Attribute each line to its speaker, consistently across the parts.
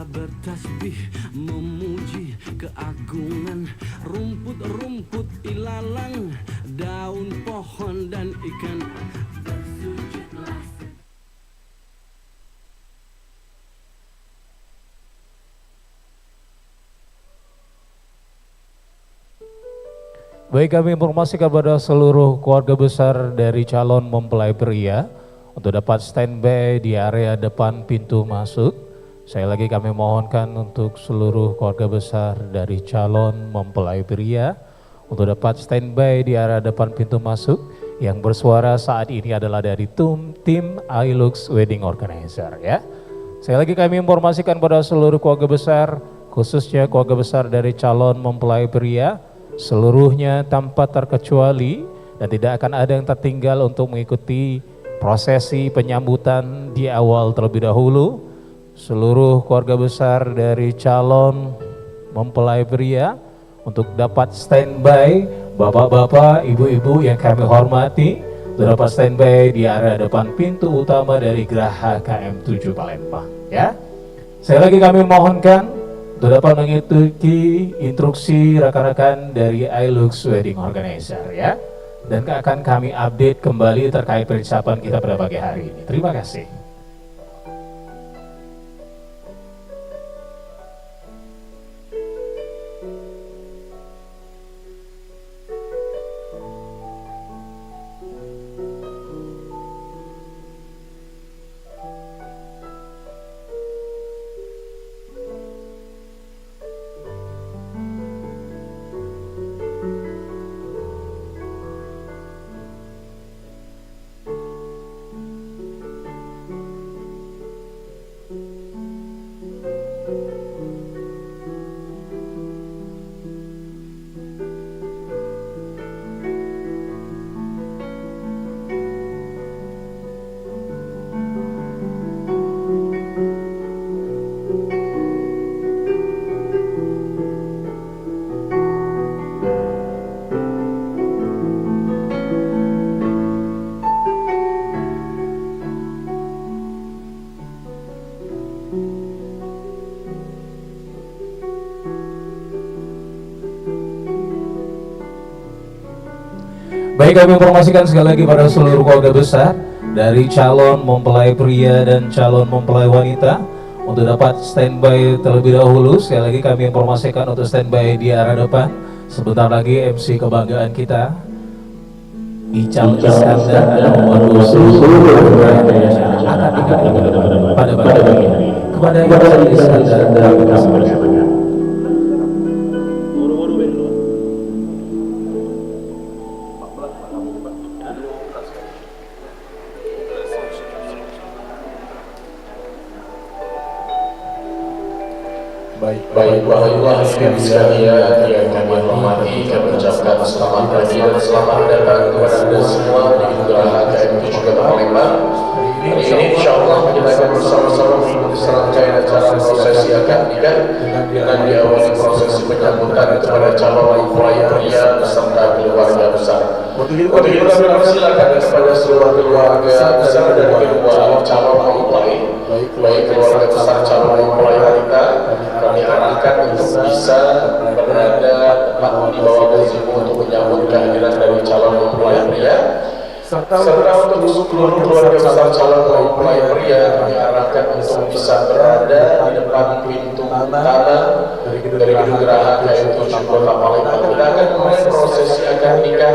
Speaker 1: bertasbih memuji keagungan rumput-rumput ilalang, daun pohon dan ikan. Bersujudlah.
Speaker 2: Baik, kami informasikan kepada seluruh keluarga besar dari calon mempelai pria untuk dapat standby di area depan pintu masuk. Saya lagi kami mohonkan untuk seluruh keluarga besar dari calon mempelai pria untuk dapat standby di area depan pintu masuk. Yang bersuara saat ini adalah dari tim iLux Wedding Organizer ya. Saya lagi kami informasikan kepada seluruh keluarga besar, khususnya keluarga besar dari calon mempelai pria, seluruhnya tanpa terkecuali dan tidak akan ada yang tertinggal untuk mengikuti prosesi penyambutan di awal terlebih dahulu. Seluruh keluarga besar dari calon mempelai pria untuk dapat standby, bapak-bapak, ibu-ibu yang kami hormati, untuk dapat standby di area depan pintu utama dari Geraha KM7 Palembang ya. Saya lagi kami mohonkan untuk dapat mengikuti instruksi rekan-rekan dari iLux Wedding Organizer ya. Dan akan kami update kembali terkait persiapan kita pada pagi hari ini. Terima kasih. Baik, kami informasikan sekali lagi pada seluruh keluarga besar dari calon mempelai pria dan calon mempelai wanita untuk dapat standby terlebih dahulu. Sekali lagi kami informasikan untuk standby di arah depan. Sebentar lagi MC kebanggaan kita, Ical Iskandar nomor 20 akan dikabulkan pada pagi hari. Kepada Ical Iskandar kami persilakan.
Speaker 3: Baik, Bapak sekalian yang kami hormati, kami ucapkan selamat pagi dan selamat datang kepada Anda semua di Geraha KM7 Kota Palembang. Hari ini insya Allah kita akan bersama-sama mengikuti serangkaian acara prosesi akad nikah dengan diawali prosesi penyambutan kepada calon mempelai pria beserta keluarga besar. Untuk itu kami persilakan kepada seluruh keluarga besar dan kedua calon mempelai, baik keluarga besar calon mempelai wanita, kami arahkan untuk bisa berada tepat di bawah gazebo untuk menyambut kehadiran dari calon mempelai pria. Serta untuk seluruh keluarga besar calon mempelai pria kami arahkan untuk bisa berada di depan pintu utama dari gedung Geraha KM7 Kota Palembang. Kita akan mulai prosesi akad nikah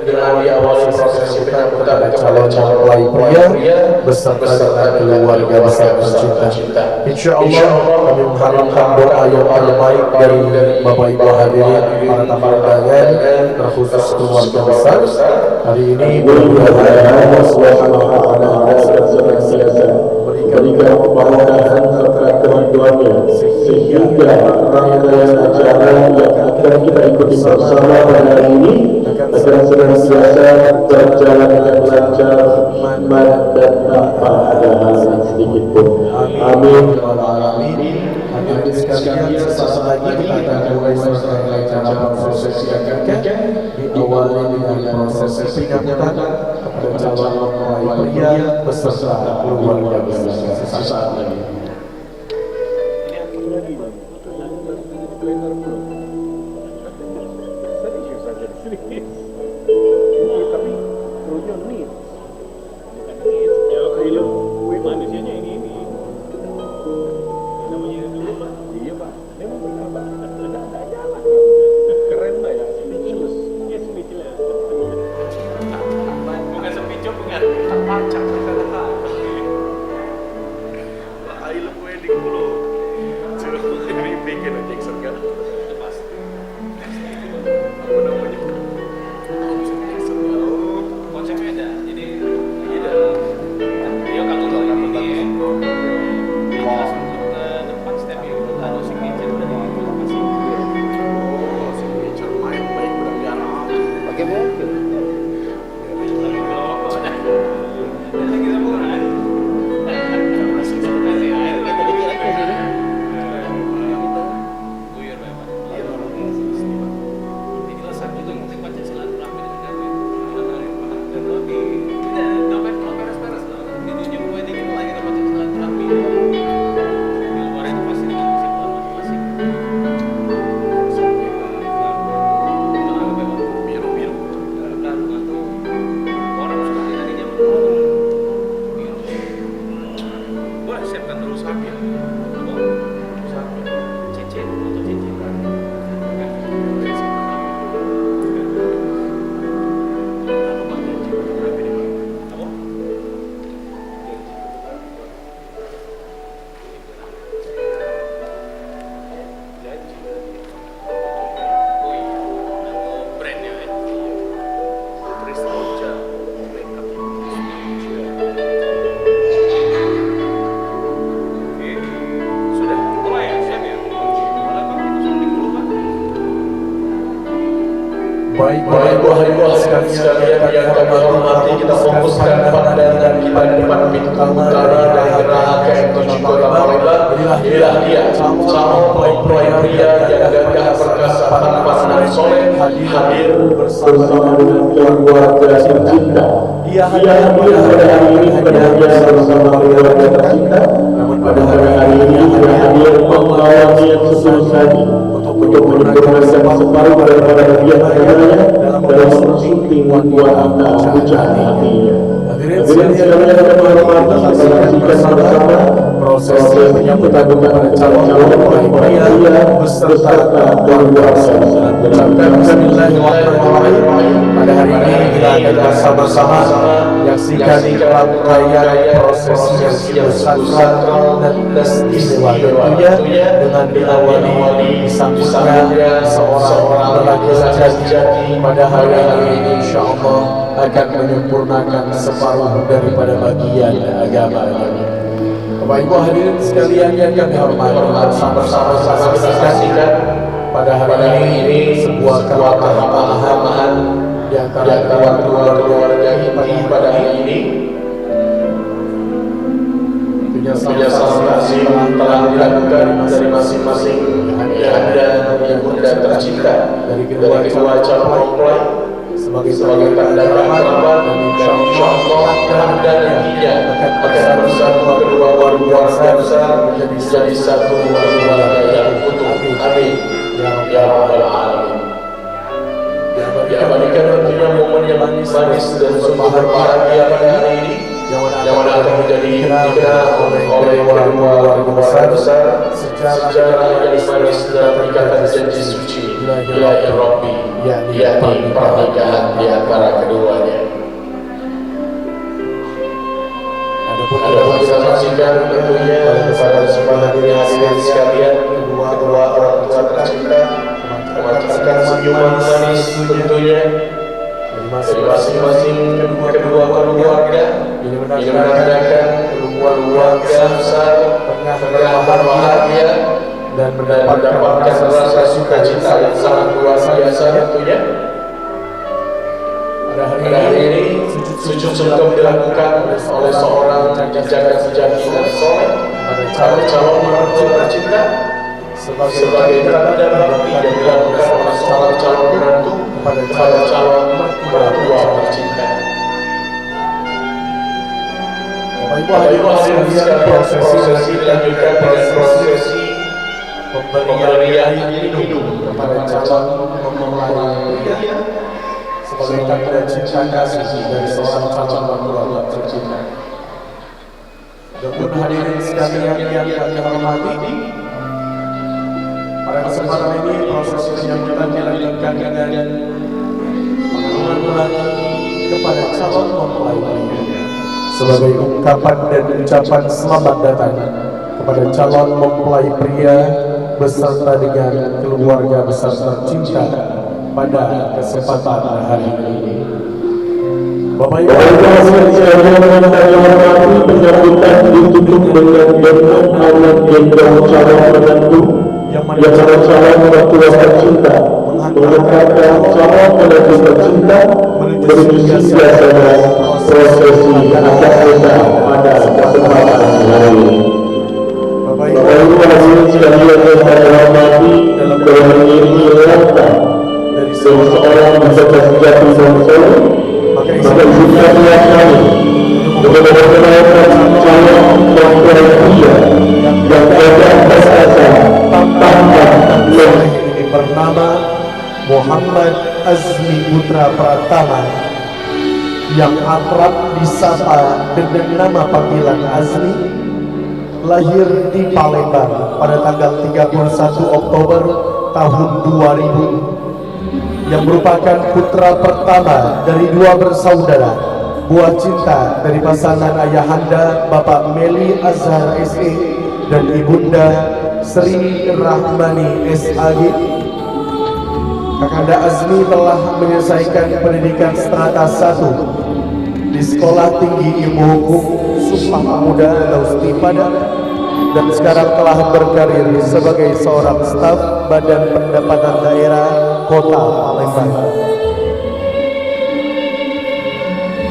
Speaker 3: dengan diawali prosesi penyambutan kepada calon mempelai pria beserta keluarga besar tercinta. Insya Allah kami mengharapkan doa yang paling baik dari Bapak Ibu hadirin, para tamu undangan, terkhusus keluarga besar. Hari ini Allah Subhanahu wa Ta'ala berikan kebahagiaan serta kemajuannya sehingga rangkaian acara yang akan kita ikuti bersama pada hari ini akan senantiasa berjalan dengan lancar, aman dan tanpa ada halangan sedikit pun. Amin. Hadirin sekalian, sesaat lagi kita akan mulai serangkaian acara prosesi akad nikah diawali dengan prosesi penyambutan kepada calon mempelai pria beserta keluarga besar. Sesaat lagi. Baik-baik sekalian yang kami hormati, kita fokuskan pandangan kita di depan pintu utara dari Geraha KM7 Kota Palembang. Inilah dia, calon mempelai pria yang gagah perkasa tampan soleh hadir bersama dengan keluarga tercinta. Ia hadir pada hari ini bersama keluarga tercinta. Namun pada hari ini ia hadir membawa niat sesuatu untuk menunjukkan separuh daripada kebiasaannya dalam syuting buat anda hujan hatinya. Hadirin sekalian yang menghormati, kita saksikan bersama proses penyambutan kepada calon-calon mempelai pria beserta keluarga. Ucapkan bismillahirrahmanirrahim. Pada hari ini kita akan bersama-sama menyaksikan rangkaian prosesi yang sakral dan istimewa tentunya dengan diawali disambutnya seorang lelaki sejati pada hari ini, insyaallah akan menyempurnakan separuh daripada bagian agamanya. Bapak Ibu hadirin sekalian yang kami hormati, bersama-sama kita saksikan pada hari ini sebuah kebersamaan di antara keluarga kita pada hari ini. Tentunya masing-masing telah dilakukan dari masing-masing ayahanda dan bunda tercinta dari kedua calon mempelai sebagai tanda kerabat, dan insyaallah dan nantinya akan bersama kedua keluarga besar menjadi satu keluarga yang utuh. Amin ya rabbal alamin. Diabadikan tentunya momen yang manis dan sungguh berbahagia pada hari ini yang mana akan menjadi dikenal oleh keluarga besar secara yang manis dalam ikatan janji suci Ilahi Rabbi, yakni pernikahan di antara keduanya. Adapun kita saksikan tentunya kepada semua hadirin sekalian, kedua orang tua tercinta memancarkan senyuman manis tentunya dari masing-masing kedua keluarga ini menandakan keluarga besar tengah berbahagia dan mendapatkan rasa sukacita yang sangat luar biasa tentunya. Pada hari ini sujud sungkem dilakukan oleh seorang jaga sejati dan soleh pada calon mertua tercinta sebagai tanda bakti yang dilakukan oleh seorang calon menantu kepada calon mertua tercinta. Bapak Ibu hadirin sekalian, prosesi dilanjutkan dengan prosesi
Speaker 4: pemberian air minum kepada calon mempelai pria sebagai tanda cinta kasih dari seorang calon mempelai tercinta. Adapun hadirin sekalian yang kami hormati, pada kesempatan ini proses penyambutan dilanjutkan dengan penganuan belati kepada calon mempelai pria sebagai ungkapan dan ucapan selamat datang kepada calon mempelai pria beserta dengan keluarga besar tercinta pada kesempatan hari ini. Bapak Ibu sekalian, penyambutan ditutup dengan doa Allah yang calon menantu yang calon mertua tercinta mengantarkan calon menantu tercinta menuju siasat prosesi akad nikah pada kesempatan hari ini. Bapak Ibu sekalian yang saya hormati, dalam ini langkah dari seorang peserta sejati bangsa, maka izinkan kami untuk memperkenalkan calon mempelai pria yang ada atas asa tampan ini bernama Muhammad Azmi Putra Pratama yang akrab disapa dengan nama panggilan Azmi, lahir di Palembang pada tanggal 31 Oktober tahun 2000, yang merupakan putra pertama dari dua bersaudara, buah cinta dari pasangan ayahanda Bapak Meli Azhar SE dan ibunda Sri Rahmani SAG. Kakanda Azmi telah menyelesaikan pendidikan strata 1 di Sekolah Tinggi Ilmu Hukum Sumpah Pemuda atau STIPADA, dan sekarang telah berkarir sebagai seorang staf Badan Pendapatan Daerah Kota Palembang.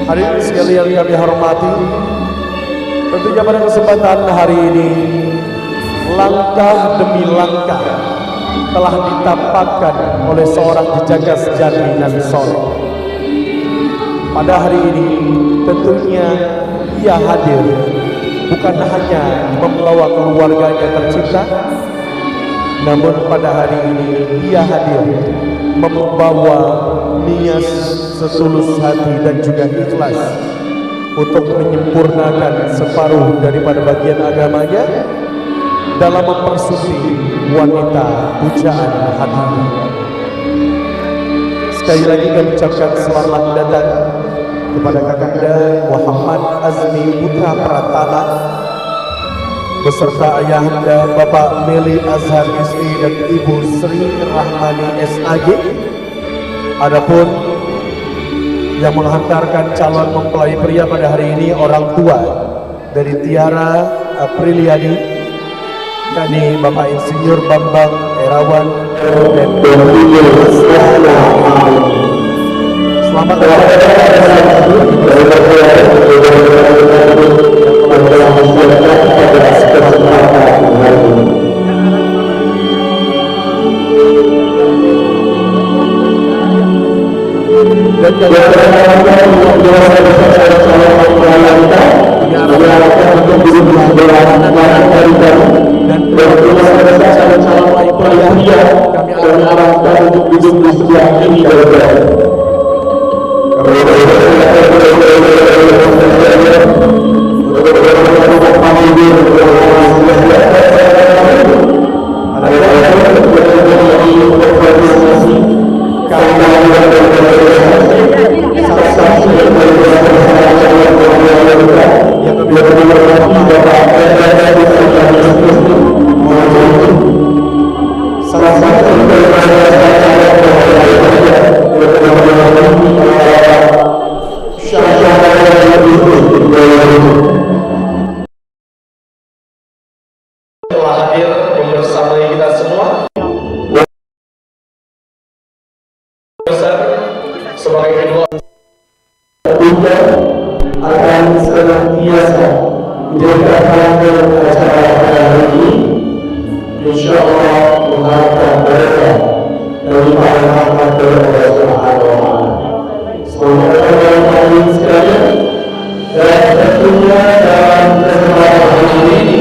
Speaker 4: Hadirin sekalian kami hormati, tentunya pada kesempatan hari ini langkah demi langkah telah ditapakkan oleh seorang jejaka sejati dan soleh. Pada hari ini tentunya ia hadir bukan hanya membawa keluarganya tercinta, namun pada hari ini ia hadir membawa niat setulus hati dan juga ikhlas untuk menyempurnakan separuh daripada bagian agamanya dalam mempersudi wanita pujaan hati. Sekali lagi kami ucapkan selamat datang kepada Kakanda Muhammad Azmi Putra Pratama beserta ayahanda Bapak Meli Azhar SE dan Ibu Sri Rahmani SAG. Adapun yang menghantarkan calon mempelai pria pada hari ini orang tua dari Tiara Apriliani, yakni Bapak Insinyur Bambang Erawan dan selamat telah hadir membersamai kita semua. Besar sebagai kedua Bunda akan senantiasa menjaga rangkaian acara pada hari ini, insya Allah mengharapkan berkah dari para rahmat dari Allah Subhanahu wa Ta'ala. Semoga hadirin sekalian, dan tentunya dalam kesempatan hari ini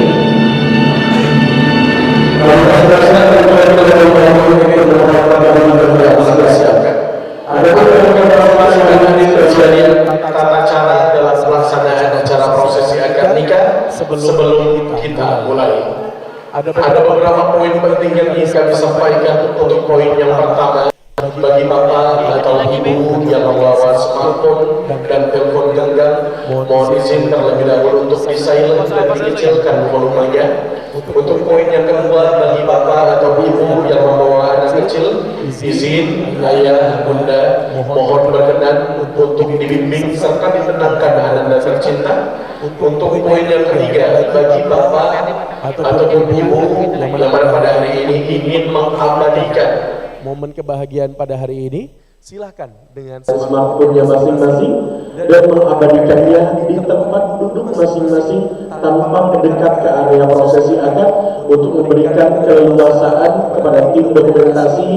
Speaker 4: kami
Speaker 3: Ada beberapa poin penting yang ingin kami sampaikan. Untuk poin yang pertama, bagi bapak atau ibu yang membawa smartphone dan telepon genggam, mohon izin terlebih dahulu untuk di silent dan dikecilkan volumenya. Untuk poin yang kedua, bagi bapak atau ibu yang membawa anak kecil, izin ayah bunda mohon berkenan untuk dibimbing serta ditenangkan ananda tercinta. Untuk poin yang ketiga, bagi bapak ataupun ibu yang pada hari ini ingin mengabadikan
Speaker 4: momen kebahagiaan pada hari ini, silakan dengan
Speaker 3: smartphone-nya masing-masing dan mengabadikannya di tempat duduk masing-masing tanpa mendekat ke area prosesi akad untuk memberikan keleluasaan kepada tim dokumentasi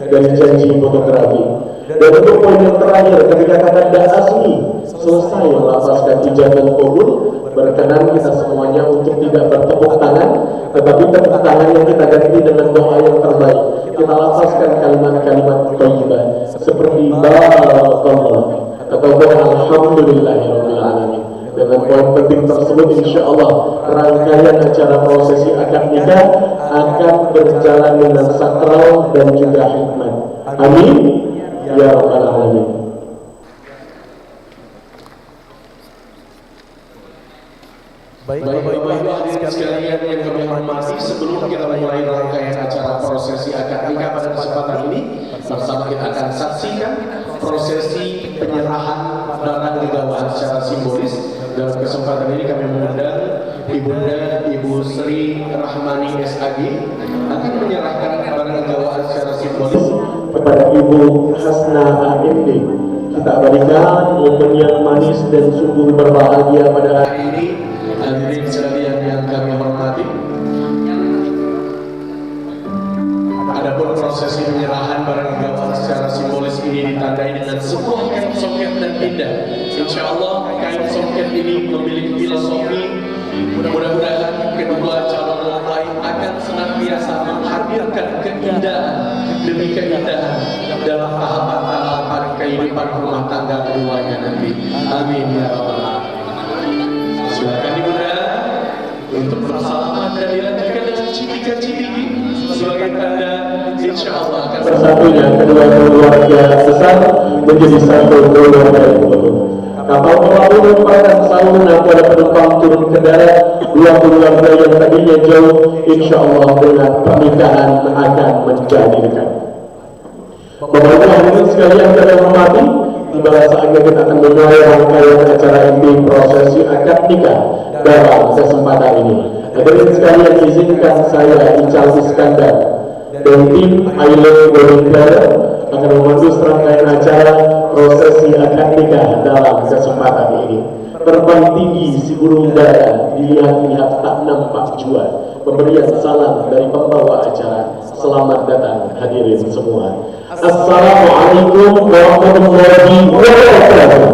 Speaker 3: dari janji fotografi. Dan untuk poin yang terakhir, ketika kakanda Asmi selesai melafazkan ijab dan qabul, berkenan kita semuanya untuk tidak bertepuk tangan, tetapi tepuk tangan yang kita ganti dengan doa yang terbaik. Kita lafazkan kalimat-kalimat thayyibah seperti barakallah ataupun alhamdulillahirabbil alamin. Dengan poin penting tersebut, insya Allah rangkaian acara prosesi akad nikah akan berjalan dengan sakral dan juga hikmat. Amin ya rabbal alamin.
Speaker 4: baik
Speaker 3: Bapak-bapak sekalian yang kami hormati, sebelum kita mulai rangkaian acara prosesi akad nikah pada kesempatan ini, bersama kita akan saksikan prosesi penyerahan barang negawaan secara simbolis. Dalam kesempatan ini kami mengundang Ibunda Ibu Sri Rahmani SAG akan menyerahkan barang negawaan secara simbolis kepada Ibu Hasna AMD. Kita abadikan momen yang manis dan sungguh berbahagia pada hari ini. Hadirin sekalian yang kami hormati, adapun prosesi penyerahan barang negawaan secara simbolis ini ditandai dengan sebuah kain soket dan indah. Insya Allah kain soket ini memiliki filosofi. Mudah-mudahan kedua calon mempelai akan senantiasa menghadirkan keindahan demi keindahan dalam tahapan-tahapan kehidupan rumah tangga keduanya nanti. Amin ya rabbal alamin. Silakan Ibunda untuk bersalaman dan dilanjutkan dengan cipika-cipiki sebagai tanda insya Allah akan bersatunya kedua keluarga besar menjadi satu keluarga yang utuh. Kapal pelabuh merupakan saluran pada penumpang turun ke darat. Dua keluarga yang tadinya jauh, insya Allah dengan pernikahan akan menjadi dekat. Bapak-bapak hadirin sekalian kami hormati, tiba saatnya kita akan memulai rangkaian acara inti prosesi akad nikah dalam kesempatan ini. Hadirin sekalian, izinkan saya Ical Iskandar dan tim Island Wedding Planner akan memandu serangkaian acara prosesi akad nikah dalam kesempatan ini. Terbang tinggi si burung dara, dilihat-lihat tak nampak jua. Pemberian salam dari pembawa acara. Selamat datang hadirin semua. Assalamualaikum warahmatullahi wabarakatuh.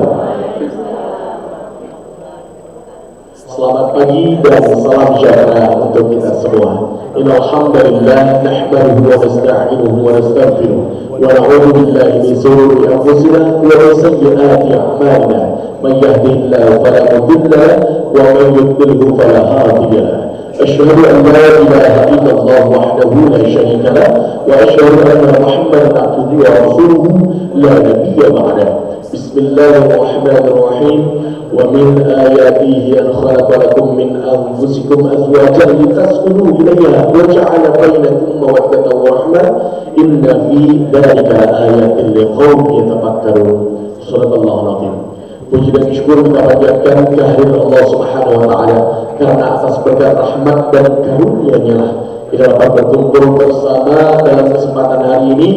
Speaker 3: Selamat pagi dan salam sejahtera untuk kita semua. Innal hamdalillah nahmaduhu wa nasta'inuhu wa nastaghfiruh wa na'udzu billahi min shururi anfusina wa min sayyiati a'malina. Man yahdihillahu fala mudilla lahu wa man yudlilhu fala hadiya lahu. أشهد أن لا إله إلا الله وحده لا شريك له وأشهد أن محمدا عبده ورسوله لا نبي بعده. بسم الله الرحمن الرحيم. ومن آياته أن خلق لكم من أنفسكم أزواجا لتسكنوا إليها وجعل بينكم مودة ورحمة إن في ذلك آيات لقوم يتفكرون. سورة الله العظيم. Puji dan syukur kita panjatkan kehadiran Allah Subhanahu wa Ta'ala, karena atas berkat rahmat dan karunia-Nya lah kita dapat berkumpul bersama dalam kesempatan hari ini,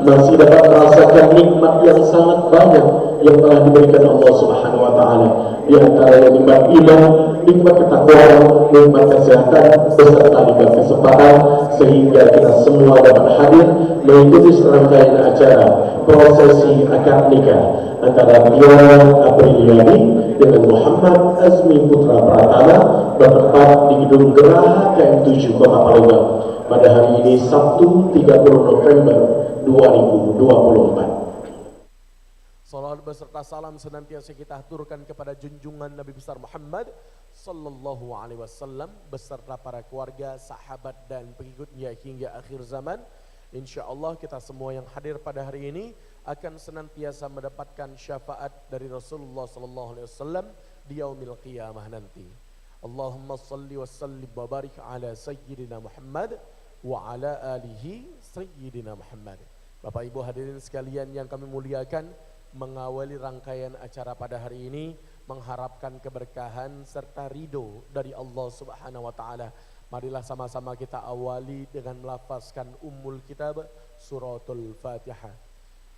Speaker 3: masih dapat merasakan nikmat yang sangat banyak yang telah diberikan Allah Subhanahu wa Ta'ala, di antara nikmat iman, nikmat ketakwaan, nikmat kesehatan, beserta nikmat kesempatan, sehingga kita semua dapat hadir mengikuti serangkaian acara prosesi akad nikah antara Tia Apriliani dengan Muhammad Azmi Putra Pratama bertempat di Gedung Geraha KM7 Kota Palembang pada hari ini Sabtu 30 November 2024.
Speaker 4: Salawat beserta salam senantiasa kita haturkan kepada junjungan Nabi besar Muhammad sallallahu alaihi wasallam beserta para keluarga, sahabat dan pengikutnya hingga akhir zaman. Insyaallah kita semua yang hadir pada hari ini akan senantiasa mendapatkan syafaat dari Rasulullah sallallahu alaihi wasallam di yaumil qiyamah nanti. Allahumma salli wa sallim wa barik ala sayyidina Muhammad wa ala alihi sayyidina Muhammad. Bapak Ibu hadirin sekalian yang kami muliakan, mengawali rangkaian acara pada hari ini mengharapkan keberkahan serta ridho dari Allah Subhanahu wa taala. Marilah sama-sama kita awali dengan melafazkan ummul kitab suratul Fatihah.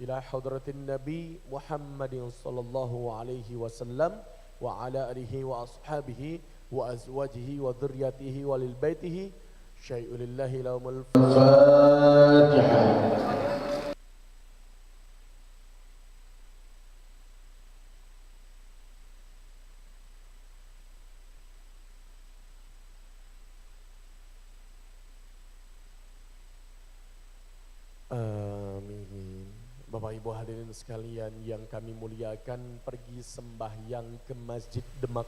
Speaker 4: Ila hadratin Nabi Muhammadin sallallahu alaihi wasallam wa ala alihi wa ashabihi wa azwajihi wa dzurriyyatihi wa lil baitihi syai'ulillahi laumul Fatihah. Bapak Ibu hadirin sekalian yang kami muliakan, pergi sembahyang ke Masjid Demak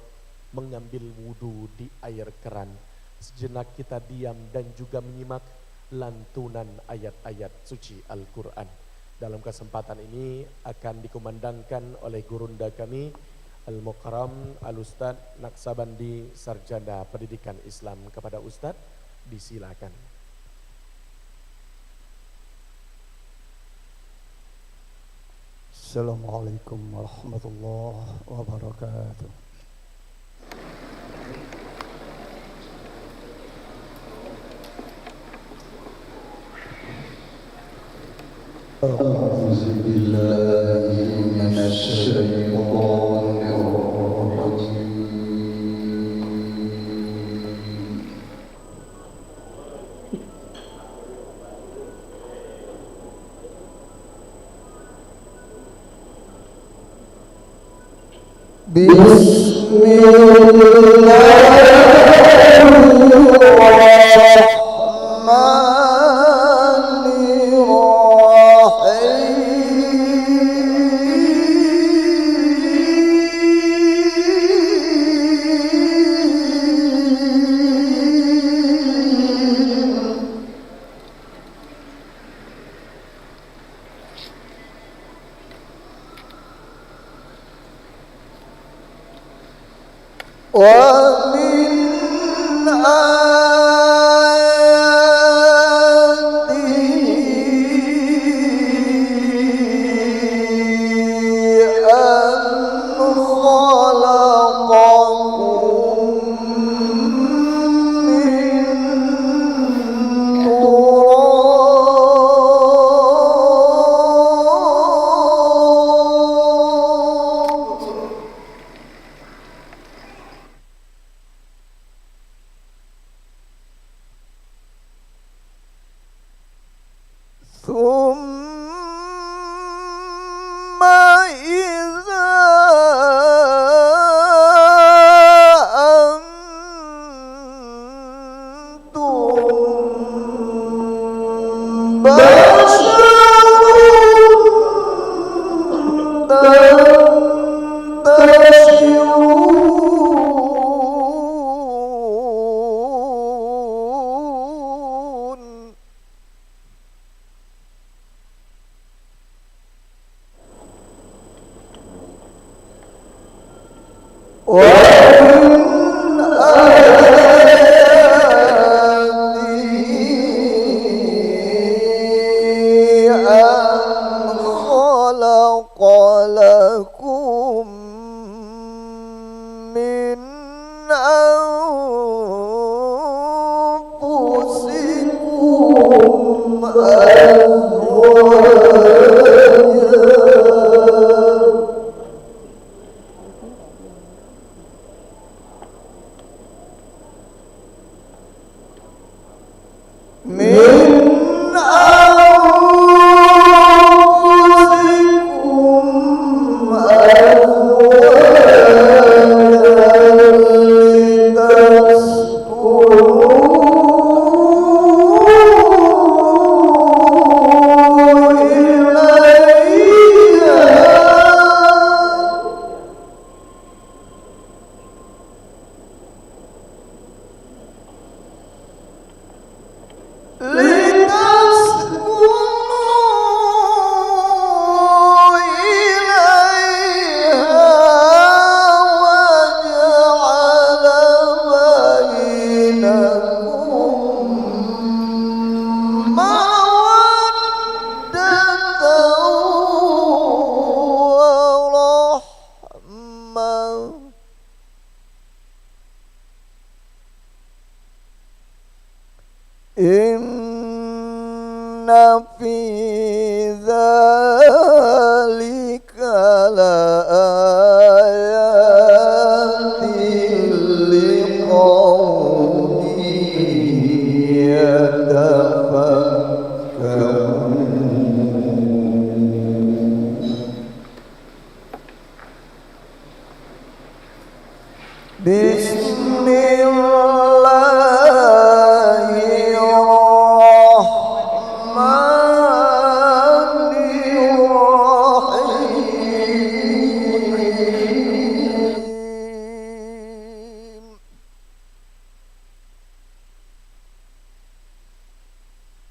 Speaker 4: mengambil wudhu di air keran. Sejenak kita diam dan juga menyimak lantunan ayat-ayat suci Al-Quran. Dalam kesempatan ini akan dikumandangkan oleh gurunda kami Al-Mukarram Al-Ustad Naksabandi Sarjana Pendidikan Islam. Kepada Ustad disilakan.
Speaker 5: Assalamualaikum warahmatullahi wabarakatuh. A'udzu billahi minasy syaithanir rajim. في ذلك لآيات لقوم يتفكرون. بسم الله الرحمن الرحيم.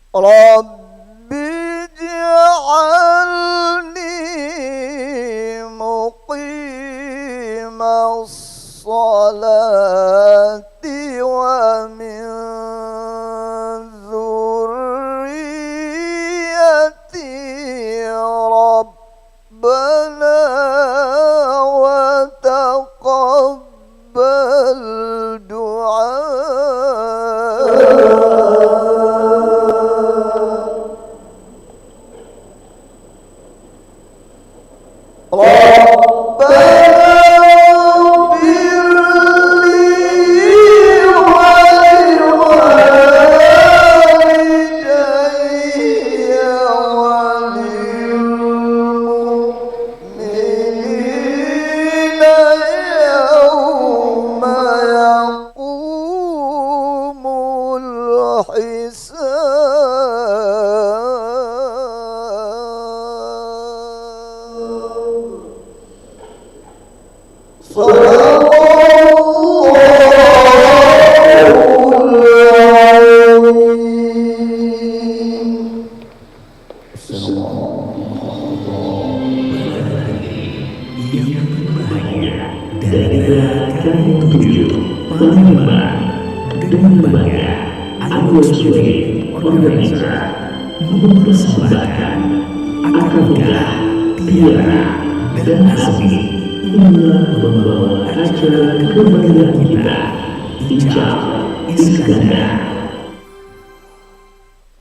Speaker 5: رب اجعلني مقيم الصلاة ومن ذريتي ربنا وتقبل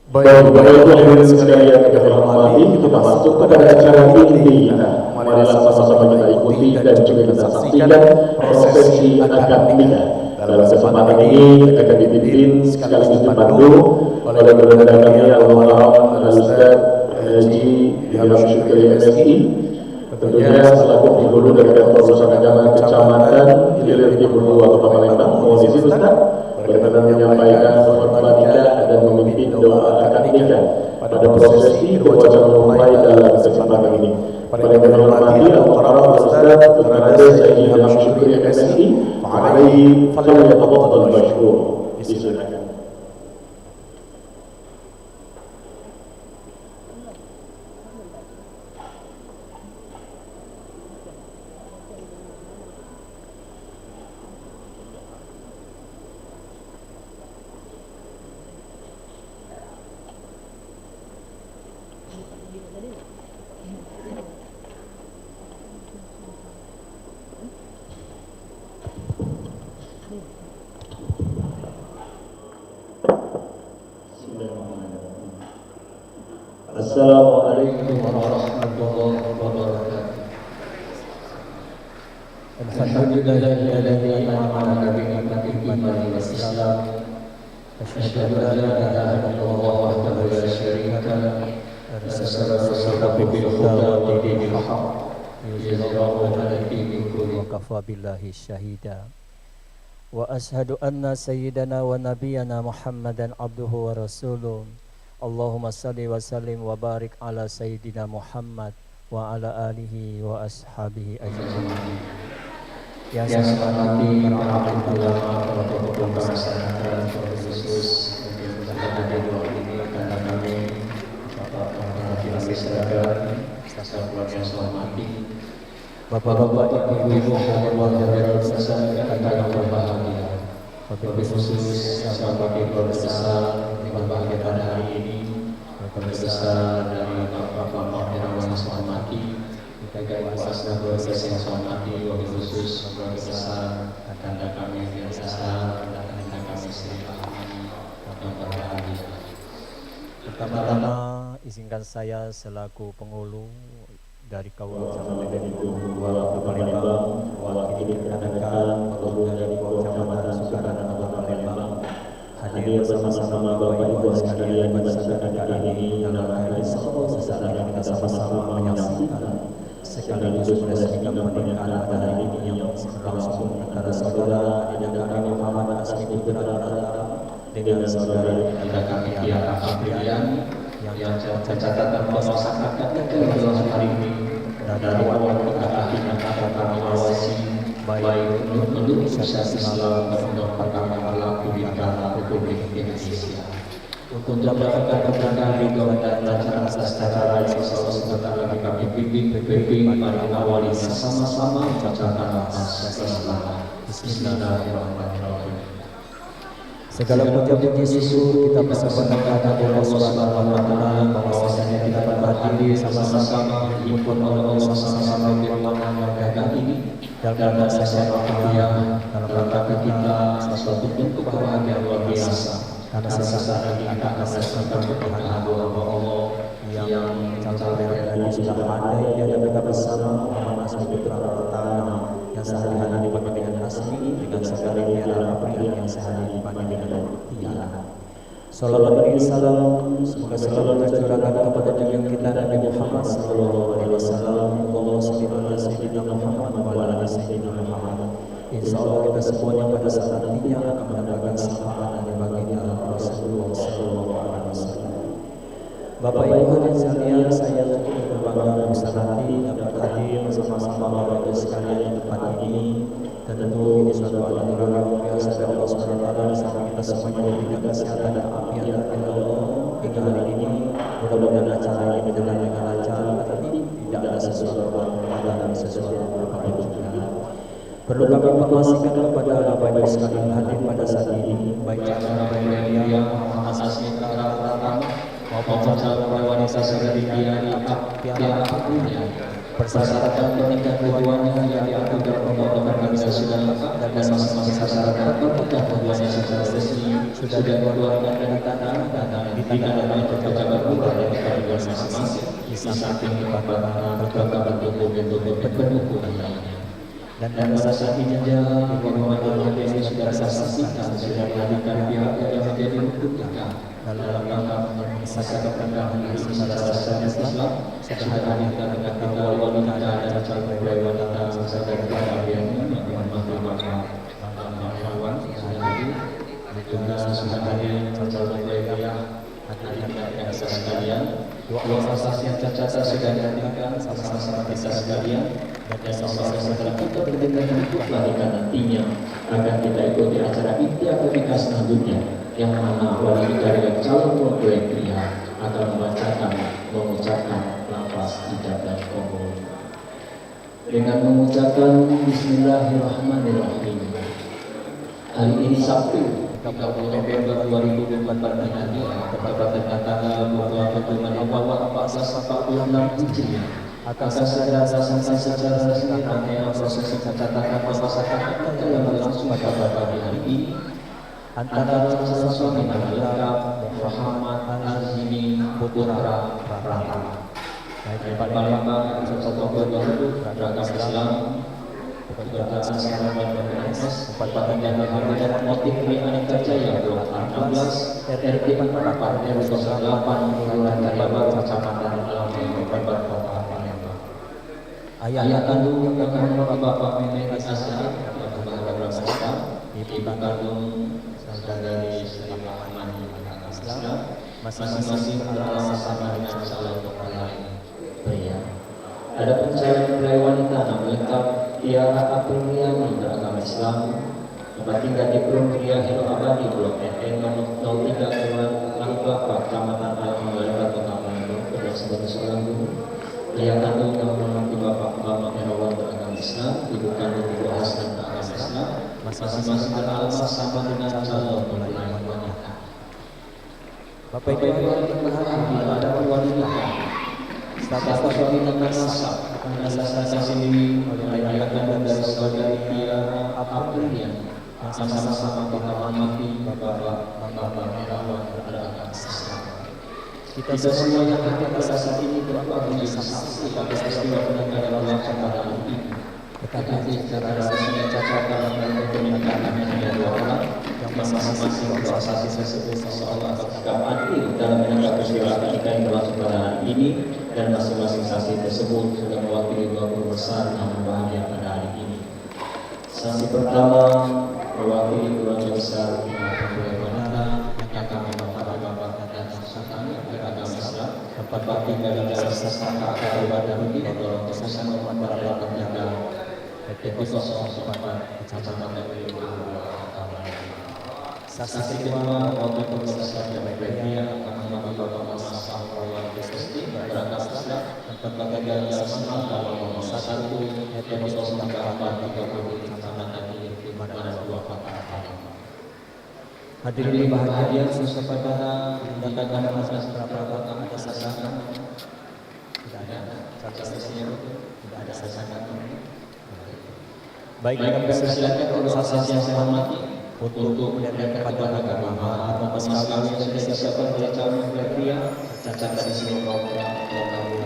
Speaker 3: Bapak-bapak hadirin sekalian yang kami hormati, kita masuk pada acara inti kita. Marilah sama-sama kita ikuti dan juga kita saksikan prosesi akad nikah. Dalam kesempatan ini akan dipimpin sekaligus dipandu oleh Gubernur kami Al-Mukarram Al-Ustaz Haji Ilham Syukri MSI. Tentunya selaku penghulu dari kantor urusan agama Kecamatan Hilir Timur 2 Kota Palembang. Mohon izin Ustaz berkenan menyampaikan khutbah nikah dan memimpin doa akad nikah pada prosesi kedua calon mempelai dalam kesempatan ini. Pada yang kami hormati Al-Mukarram Al-Ustaz Al-Haji Ilham Syukri MSI, alaihi falyatafaddal mashkur. Silakan.
Speaker 6: Assalamualaikum warahmatullahi wabarakatuh. Alhamdulillahilladzi an'ama bi ni'matil iman wal islam. Asyhadu an la ilaha illallah wahdahu la syarika lah. Asyhadu bil huda wa dinil haqq. Yuzillahu ala dini kulli wa kafa billahi syahida. Wa asyhadu anna sayyidana wa nabiyyana Muhammadan abduhu wa rasuluh. Allahumma salli wa sallim wa barik ala sayyidina Muhammad wa ala alihi wa ashabihi ajma'in. Yang saya hormati para ulama, para tokoh bangsa dan khusus yang sudah hadir di ini karena kami Bapak Pimpinan Masyarakat, staf keluarga yang saya hormati, Bapak-bapak, Ibu-ibu, keluarga dan besar yang akan berbahagia. Wabil khusus sahabat keluarga besar yang berbahagia pada hari ini, keluarga besar dari Bapak yang saya hormati, jaga kuasa keluarga yang saya hormati, wabil khusus keluarga besar tanda kami yang besar dan tanda kami sendiri yang berbahagia. Pertama-tama izinkan saya selaku penghulu dari Kaum Kecamatan Kota Palembang mewakili rekan-rekan penghulu dari Kecamatan Sukaran Kota Palembang hadir bersama-sama Bapak Ibu sekalian pada saat ini dalam rangka semua sesaat lagi kita sama-sama menyaksikan sekaligus meresmikan pernikahan pada hari ini yang berlangsung antara saudara Adik kami Muhammad Asmi Putra Pratama dengan saudara Adik kami Tiara Aprian yang tercatat melaksanakan kegiatan hari ini dari awal hingga akhir yang akan kami awasi baik untuk usaha Islam untuk perkara berlaku di negara Republik Indonesia. Untuk mendapatkan keberkahan ridho dan lancar atas cara yang selalu sebentar lagi kami pimpin, mari awali sama-sama membacakan nafas Bismillahirrahmanirrahim. Segala puja-puji syukur kita persembahkan kepada Allah Subhanahu wa taala bahwasanya kita berhadir sama-sama dihimpun oleh Allah sama-sama di ruangan yang ini dalam dasar yang dalam rangka kita sesuatu bentuk kebahagiaan luar biasa. Karena sesaat lagi kita akan merasakan keberkahan Allah yang calon pribadi sudah ada di hadapan kita bersama Muhammad Asmi Putra Pratama yang sehari-hari dipanggil dengan Asmi dengan saudari Tiara Aprian yang sehari dipanggil dengan Tiara. Salawat dan salam semoga selalu tercurahkan kepada junjungan kita Nabi Muhammad sallallahu alaihi wasallam. Allahumma shalli ala sayyidina Muhammad wa ala ali sayyidina Muhammad. Insyaallah kita semuanya pada saat nantinya akan mendapatkan syafaat dari baginda Rasulullah sallallahu alaihi wasallam. Bapak Ibu hadirin sekalian, saya cukup berbangga bisa nanti dapat hadir bersama-sama Bapak Ibu sekalian di tempat ini. Tentu ini suatu anugerah luar biasa dari Allah Subhanahu wa taala sampai kita semuanya diberikan kesehatan dan afiat dari Allah hingga hari ini. Mudah-mudahan acara ini berjalan dengan lancar, tetapi tidak ada sesuatu perbuatan dan sesuatu perbuatan. Perlu kami informasikan kepada Bapak Ibu sekalian hadir pada saat ini, baik calon yang Muhammad Asmi Putra Pratama maupun calon wanita saudari Tiara Aprian. Persyaratan pernikahan keduanya yang diatur dalam pembentukan kami sudah lengkap dan masing-masing persyaratan pernikahan keduanya secara resmi sudah dikeluarkan dari tanah dan ditandatangani pejabat lurah dari keduanya masing-masing di samping dipatahkan berbagai bentuk pendukung lainnya. Dan pada saat ini juga bagaimana ini sudah saksikan sudah dihadirkan pihak yang menjadi rukunnya dalam rangka mengesahkan pernikahan ini secara Islam. Sudah hadirkan dengan kita wanita dan calon mempelai wanita saudara kalian yang bermanfaat kawan sekali juga sudah hadir calon mempelai hadirin sekalian. Dua prestasi yang tercatat sudah dihadirkan sama-sama kita sekalian. Dan insyaallah setelah kita berdengar hidup lagi nantinya akan kita ikuti acara inti akad selanjutnya yang mana wali dari calon mempelai pria akan mengucapkan lafaz ijabah qabul dengan mengucapkan Bismillahirrahmanirrahim. Hari ini Sabtu 30 November 2024 nanti tepat dengan tanggal 27 Awal 1446 Hijriah akan segera dilaksanakan secara resmi rangkaian proses pencatatan pemasakan akta yang berlangsung pada pagi hari ini antara calon suami dan lengkap Muhammad Azmi Putra Pratama baik Palembang 1 Oktober beragam Islam kegiatan sekarang dan PNS Kabupaten dan Kabupaten Motif Aneka Jaya Blok 16 RT 4 RW 08 Kelurahan Kayabar Kecamatan Alami Kabupaten Kota Palembang. Ayah kandung yang kami Bapak Meme Asya yang kebahagiaan saya, ibu kandung saudari Sri Muhammad Islam, masing-masing bersama dengan calon mempelai pria. Ada calon mempelai wanita nama lengkap Tiara Apriani beragama Islam, tempat tinggal di Perum Pria Hero Abadi Blok NN nomor 03 Kelurahan Alibaba Kecamatan Alhamdulillah Kota Palembang pada sebagai seorang guru. Ayah kandung yang mengerti Bapak Bambang Herawan beragama Islam, ibu kandung Ibu Hasnan beragama Islam, masing-masing beralamat sama dengan calon mempelai wanita. Bapak Ibu yang berhati ada wanita status suami dan nasab akan dilaksanakan sendiri oleh ayah kandung dari saudari Tiara Aprian yang sama-sama kita hormati Bapak Bambang Herawan beragama Islam. Kita semua yang hadir pada saat ini berapa saksi atas peristiwa penyelenggara dalam acara ini. Tetapi secara resmi dicatat dalam pernyataan hanya 2 orang yang masing-masing berasal tersebut seolah bersikap adil dalam menanggapi peristiwa ketika yang berlangsung pada hari ini, dan masing-masing saksi tersebut sudah mewakili 20 besar yang berbahagia pada hari ini. Saksi pertama mewakili keluarga besar Pembangunan Bandara yang kami bapak-bapak dan kami beragama Islam, tempat bakti dari jasa sesama akal badan ini adalah bersama para pelakon jaga PT 004 Kecamatan dari saksi kedua wakil pembesar dan media kami bapak-bapak Mas Awal Desti beragama Islam, tempat bakti dari jasa dalam nomor 1 PT 004 30 Kecamatan dari mana 2 kota. Hadirin berbahagia, sepada mendatangkan masalah berapa ada sasaran? Tidak ada. Tidak ada sasaran. Baik, kami persilakan organisasi yang saya hormati untuk menyampaikan kepada agama atau sekalian yang disiapkan oleh calon pria cacat dari seluruh kaum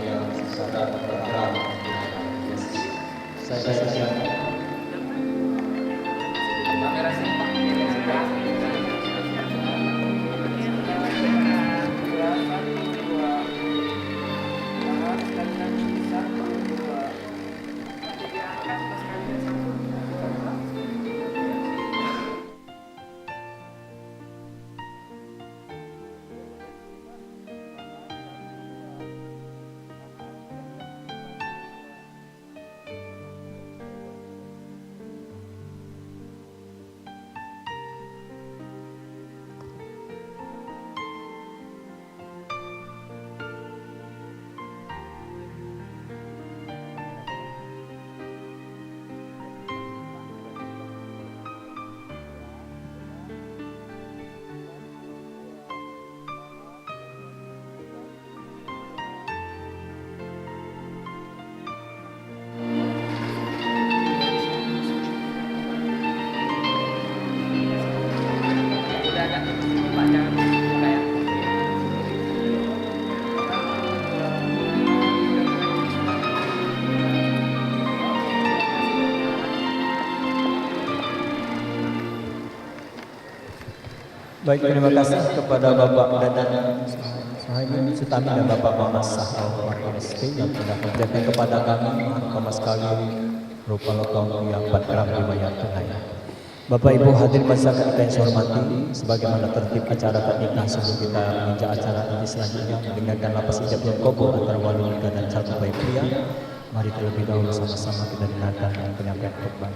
Speaker 6: yang secara terang. Saya silakan. Baik, terima kasih kepada Bapak Dadan Sutami dan Bapak Mamas Sahal SP yang telah menjadi kepada kami sama sekali rupa lokal yang 4 gram dibayar tunai. Bapak Ibu hadirin masyarakat yang saya hormati, sebagaimana tertib acara pernikahan sebelum kita menginjak acara ini selanjutnya mendengarkan lapas ijab dan kabul antara wali nikah dan calon mempelai pria. Mari terlebih dahulu sama-sama kita dengarkan penyampaian khutbah.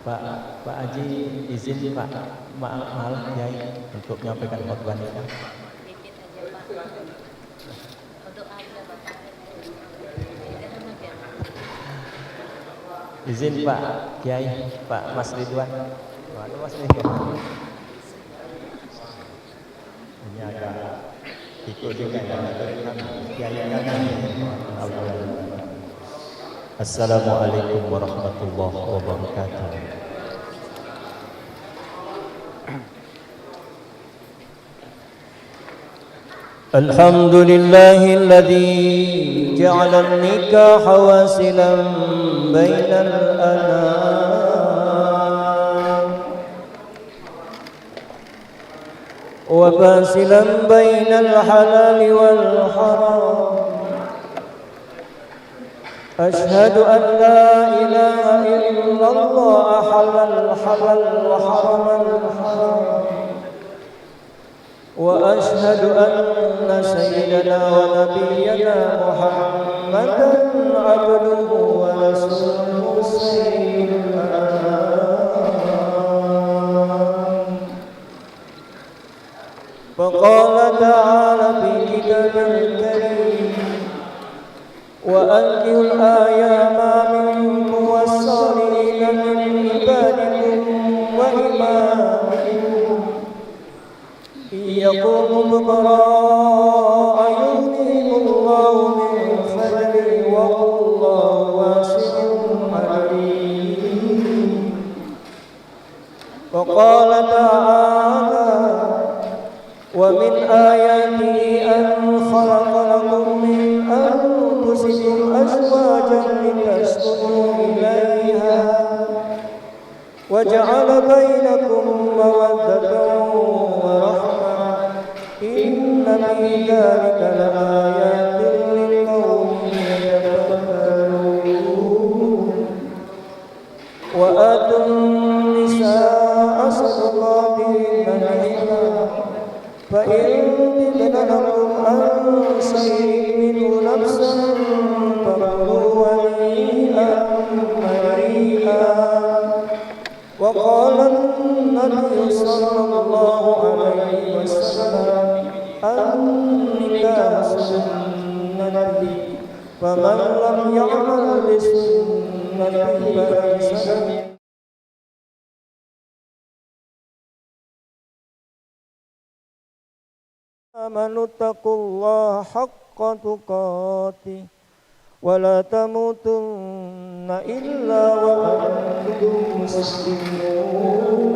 Speaker 6: Pak Haji izin Pak maaf Kiai untuk menyampaikan khutbah nikah. Izin Pak Kiai, Pak Mas Ridwan. Waduh Mas Ridwan. Ini agak ikut juga ya. Kiai Assalamualaikum warahmatullahi wabarakatuh. Alhamdulillahilladzi ja'ala an-nikah wasilan bainal anam wa basilan bainal halal wal haram. أشهد أن لا إله إلا الله أحل الحلال وحرم الحرام وأشهد أن سيدنا ونبينا محمدا عبده ورسوله سيد الأنام. فقال تعالى في كتابه الكريم وأنكحوا الأيام منكم والصالحين من عبادكم وإمائكم إن يكونوا فقراء يغنيهم الله من فضله والله لتسكنوا إليها وجعل بينكم مودة ورحمة إن في ذلك لآيات لقوم يتفكرون وآتوا النساء صدقاتهن نحلا فإن تبن لكم عن شيء منه نفسا فكلوا هنيئا مريئا وقال النبي صلى الله عليه وسلم النكاح سنتي فمن لم يعمل بسنتي فليس مني آمنوا اتقوا الله حق تقاته ولا تموتن إلا وأنتم مسلمون.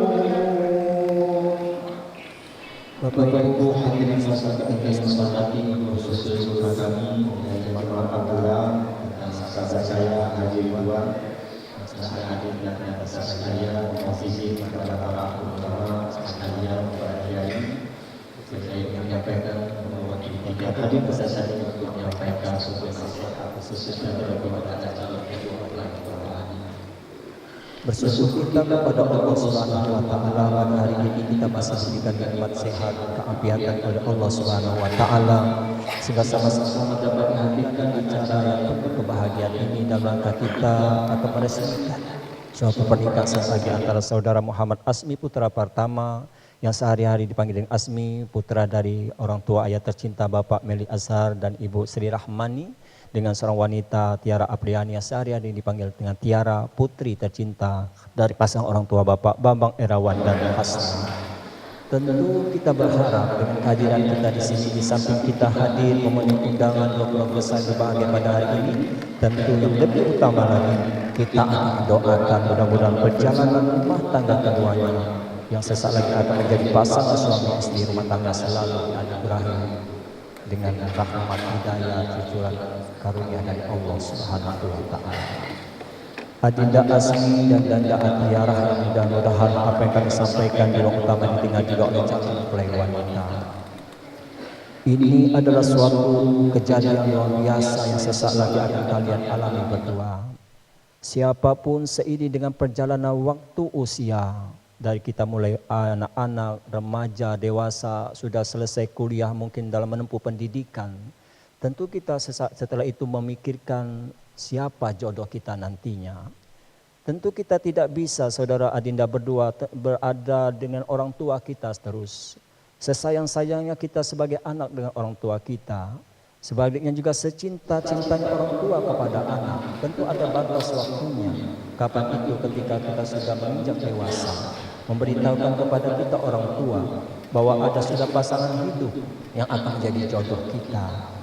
Speaker 6: Bapak Ibu hadirin sekalian yang hormati, khususnya saudara kami Jemaah Abdullah dan saudara saya Haji Ridwan, saya hadir dan atas saya posisi kepada para ulama sekalian, para kiai. Saya ingin menyampaikan mewakili tiga hadir pada saya untuk menyampaikan sebuah nasihat khususnya kepada calon ketua pelayanan. Bersyukur kita kepada Allah Subhanahu wa taala pada hari ini kita masih diberikan nikmat sehat, keafiatan oleh Allah Subhanahu wa taala sehingga sama-sama dapat menghadirkan acara yang penuh kebahagiaan ini dalam rangka kita akan meresmikan suatu pernikahan bagi antara saudara Muhammad Asmi putra pertama yang sehari-hari dipanggil dengan Asmi, putra dari orang tua ayah tercinta Bapak Meli Azhar dan Ibu Sri Rahmani, dengan seorang wanita Tiara Apriani yang sehari-hari dipanggil dengan Tiara, putri tercinta dari pasangan orang tua Bapak Bambang Erawan dan Hasna. Tentu kita berharap dengan kehadiran kita di sini, di samping kita hadir memenuhi undangan 20 besar berbahagia pada hari ini, tentu yang lebih utama lagi kita akan mendoakan mudah-mudahan perjalanan rumah tangga keduanya yang sesaat lagi akan menjadi pasangan suami istri rumah tangga selalu dianugerahi dengan rahmat hidayah cucuran karunia dari Allah Subhanahu wa taala. Adinda Asmi dan Danda Atiarah yang mudah-mudahan apa yang kami sampaikan di ruang utama didengar juga oleh calon mempelai wanita. Ini adalah suatu kejadian luar biasa yang sesaat lagi akan kalian alami berdua. Siapapun seiring dengan perjalanan waktu usia, dari kita mulai anak-anak, remaja, dewasa, sudah selesai kuliah mungkin dalam menempuh pendidikan. Tentu kita setelah itu memikirkan siapa jodoh kita nantinya. Tentu kita tidak bisa saudara Adinda berdua berada dengan orang tua kita terus. Sesayang-sayangnya kita sebagai anak dengan orang tua kita. Sebaliknya juga secinta-cintanya orang tua kepada anak. Tentu ada batas waktunya. Kapan itu ketika kita sudah menginjak dewasa. Memberitahukan kepada kita orang tua bahwa ada sudah pasangan hidup yang akan menjadi jodoh kita.